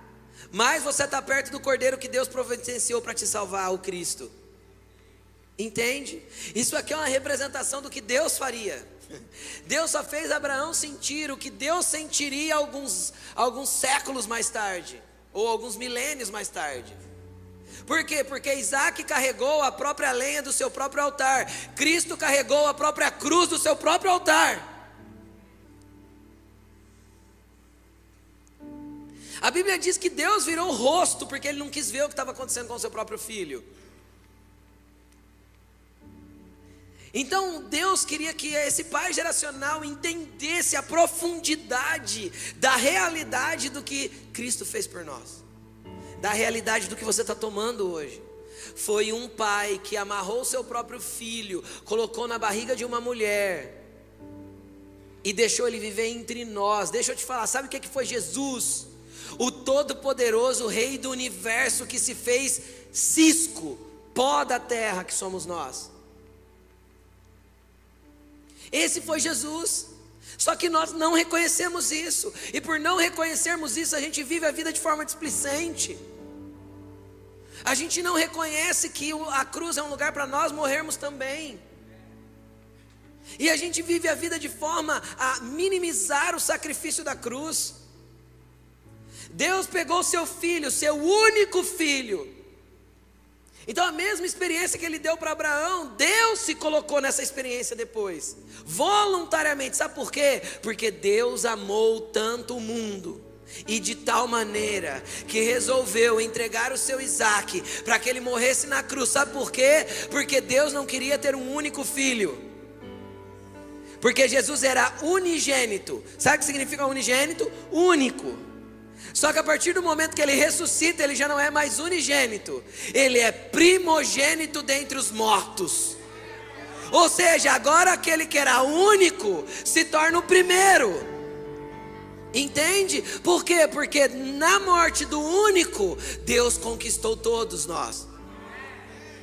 mais você está perto do cordeiro que Deus providenciou para te salvar, o Cristo. Entende? Isso aqui é uma representação do que Deus faria. Deus só fez Abraão sentir o que Deus sentiria alguns séculos mais tarde, ou alguns milênios mais tarde. Por quê? Porque Isaac carregou a própria lenha do seu próprio altar. Cristo carregou a própria cruz do seu próprio altar. A Bíblia diz que Deus virou o rosto porque ele não quis ver o que estava acontecendo com o seu próprio filho. Então Deus queria que esse pai geracional entendesse a profundidade da realidade do que Cristo fez por nós, da realidade do que você está tomando hoje. Foi um pai que amarrou o seu próprio filho, colocou na barriga de uma mulher e deixou ele viver entre nós. Deixa eu te falar, sabe o que foi Jesus? O todo-poderoso Rei do universo que se fez cisco, pó da terra que somos nós. Esse foi Jesus. Só que nós não reconhecemos isso. E por não reconhecermos isso, a gente vive a vida de forma displicente. A gente não reconhece que a cruz é um lugar para nós morrermos também. E a gente vive a vida de forma a minimizar o sacrifício da cruz. Deus pegou o seu filho, seu único filho. Então a mesma experiência que ele deu para Abraão, Deus se colocou nessa experiência depois, voluntariamente. Sabe por quê? Porque Deus amou tanto o mundo, e de tal maneira que resolveu entregar o seu Isaac para que ele morresse na cruz. Sabe por quê? Porque Deus não queria ter um único filho, porque Jesus era unigênito. Sabe o que significa unigênito? Único. Só que a partir do momento que ele ressuscita, ele já não é mais unigênito, ele é primogênito dentre os mortos. Ou seja, agora aquele que era único se torna o primeiro. Entende? Por quê? Porque na morte do único, Deus conquistou todos nós.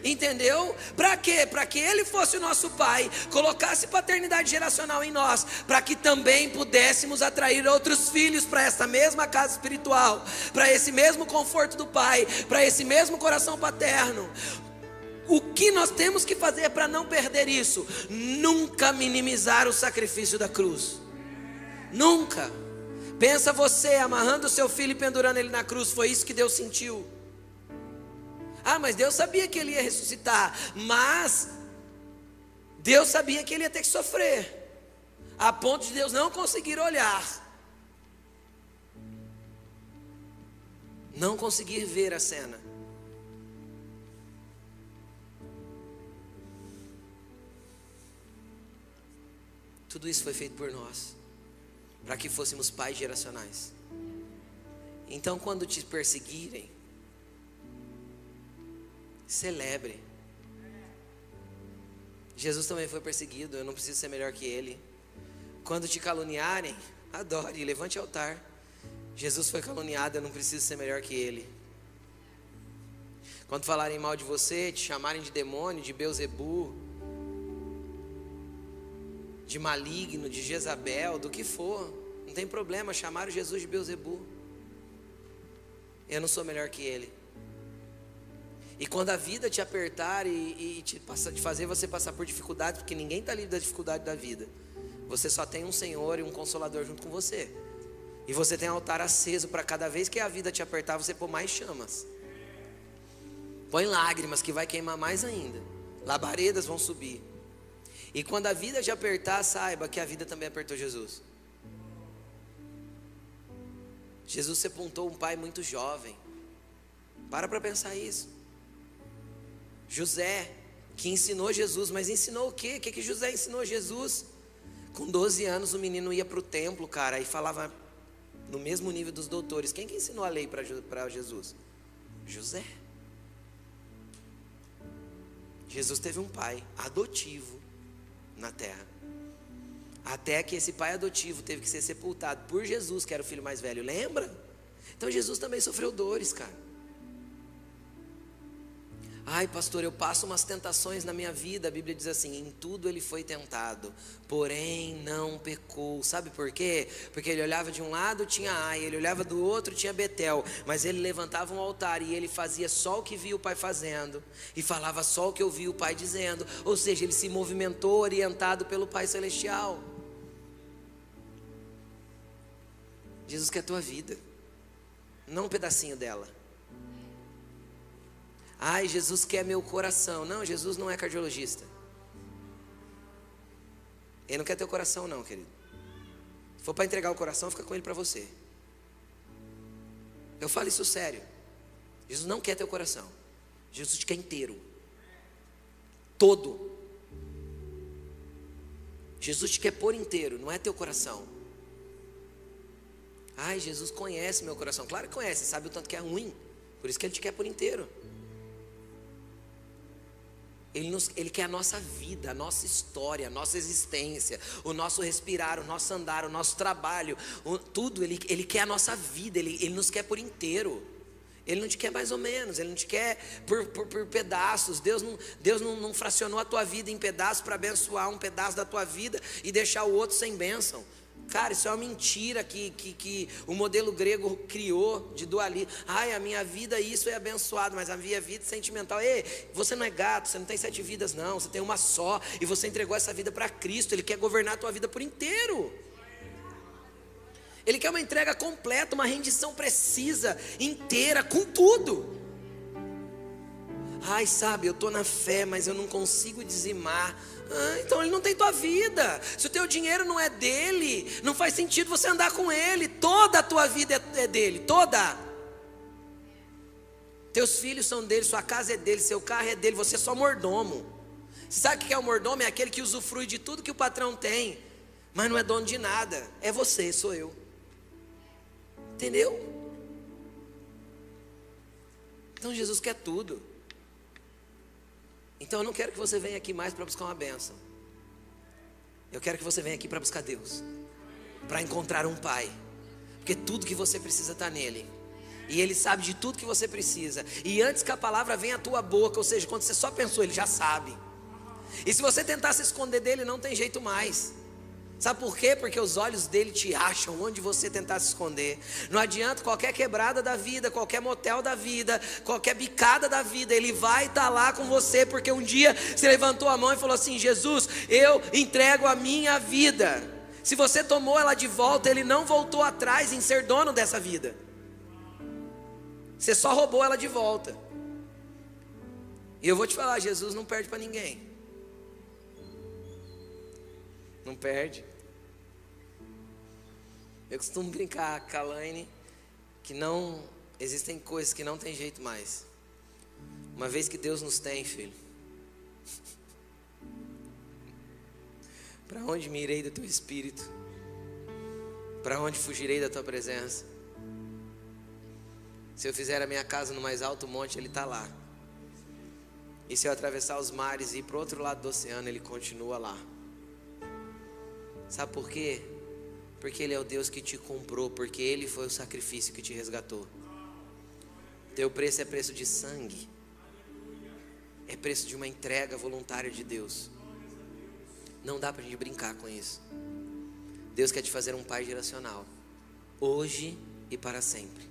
Entendeu? Para quê? Para que ele fosse o nosso pai, colocasse paternidade geracional em nós, para que também pudéssemos atrair outros filhos para essa mesma casa espiritual, para esse mesmo conforto do pai, para esse mesmo coração paterno. O que nós temos que fazer para não perder isso? Nunca minimizar o sacrifício da cruz. Nunca. Pensa você amarrando o seu filho e pendurando ele na cruz. Foi isso que Deus sentiu. Ah, mas Deus sabia que ele ia ressuscitar, mas Deus sabia que ele ia ter que sofrer, a ponto de Deus não conseguir olhar, não conseguir ver a cena. Tudo isso foi feito por nós, para que fôssemos pais geracionais. Então quando te perseguirem, celebre. Jesus também foi perseguido, eu não preciso ser melhor que ele. Quando te caluniarem, adore, levante altar. Jesus foi caluniado, eu não preciso ser melhor que ele. Quando falarem mal de você, te chamarem de demônio, de Beuzebu, de maligno, de Jezabel, do que for, não tem problema, chamaram Jesus de Beuzebu. Eu não sou melhor que ele. E quando a vida te apertar e te fazer você passar por dificuldades, porque ninguém está livre da dificuldade da vida, você só tem um Senhor e um Consolador junto com você. E você tem altar aceso para cada vez que a vida te apertar, você pôr mais chamas. Põe lágrimas que vai queimar mais ainda. Labaredas vão subir. E quando a vida te apertar, saiba que a vida também apertou Jesus. Jesus sepultou um pai muito jovem. Para pensar isso. José, que ensinou Jesus, mas ensinou o quê? O que José ensinou Jesus? Com 12 anos o menino ia para o templo, cara, e falava no mesmo nível dos doutores. Quem que ensinou a lei para Jesus? José. Jesus teve um pai adotivo na terra. Até que esse pai adotivo teve que ser sepultado por Jesus, que era o filho mais velho, lembra? Então Jesus também sofreu dores, cara. Ai, pastor, eu passo umas tentações na minha vida. A Bíblia diz assim: em tudo ele foi tentado, porém não pecou. Sabe por quê? Porque ele olhava de um lado, tinha Ai, ele olhava do outro, tinha Betel. Mas ele levantava um altar e ele fazia só o que via o pai fazendo, e falava só o que ouvia o pai dizendo. Ou seja, ele se movimentou orientado pelo Pai Celestial. Jesus quer a tua vida, não um pedacinho dela. Ai, Jesus quer meu coração. Não, Jesus não é cardiologista. Ele não quer teu coração não, querido. Se for para entregar o coração, fica com ele para você. Eu falo isso sério. Jesus não quer teu coração. Jesus te quer inteiro. Todo. Jesus te quer por inteiro, não é teu coração. Ai, Jesus conhece meu coração. Claro que conhece, sabe o tanto que é ruim. Por isso que Ele te quer por inteiro. Ele quer a nossa vida, a nossa história, a nossa existência, o nosso respirar, o nosso andar, o nosso trabalho, tudo. Ele quer a nossa vida, ele nos quer por inteiro. Ele não te quer mais ou menos, Ele não te quer por pedaços. Deus não fracionou a tua vida em pedaços para abençoar um pedaço da tua vida e deixar o outro sem bênção. Cara, isso é uma mentira que o modelo grego criou de dualismo. Ai, a minha vida isso é abençoado, mas a minha vida sentimental. Ei, você não é gato, você não tem 7 vidas não, você tem uma só. E você entregou essa vida para Cristo. Ele quer governar a tua vida por inteiro. Ele quer uma entrega completa, uma rendição precisa, inteira, com tudo. Ai, sabe, eu estou na fé, mas eu não consigo dizimar. Então ele não tem tua vida. Se o teu dinheiro não é dele, não faz sentido você andar com ele. Toda a tua vida é dele, toda. Teus filhos são dele, sua casa é dele, seu carro é dele, você é só mordomo. Você sabe o que é o mordomo? É aquele que usufrui de tudo que o patrão tem, mas não é dono de nada. É você, sou eu. Entendeu? Então Jesus quer tudo. Então eu não quero que você venha aqui mais para buscar uma bênção. Eu quero que você venha aqui para buscar Deus, para encontrar um Pai. Porque tudo que você precisa está nele. E Ele sabe de tudo que você precisa. E antes que a palavra venha à tua boca, ou seja, quando você só pensou, Ele já sabe. E se você tentar se esconder dele, não tem jeito mais. Sabe por quê? Porque os olhos dele te acham onde você tentar se esconder. Não adianta qualquer quebrada da vida, qualquer motel da vida, qualquer bicada da vida, ele vai estar lá com você, porque um dia você levantou a mão e falou assim: Jesus, eu entrego a minha vida. Se você tomou ela de volta, ele não voltou atrás em ser dono dessa vida. Você só roubou ela de volta. E eu vou te falar, Jesus não perde para ninguém. Não perde. Eu costumo brincar com a Laine que não existem coisas que não tem jeito mais. Uma vez que Deus nos tem, filho, para onde me irei do teu espírito? Para onde fugirei da tua presença? Se eu fizer a minha casa no mais alto monte, Ele está lá. E se eu atravessar os mares e ir para o outro lado do oceano, Ele continua lá. Sabe por quê? Porque Ele é o Deus que te comprou, porque Ele foi o sacrifício que te resgatou. Teu preço é preço de sangue, é preço de uma entrega voluntária de Deus. Não dá pra gente brincar com isso. Deus quer te fazer um pai geracional, hoje e para sempre.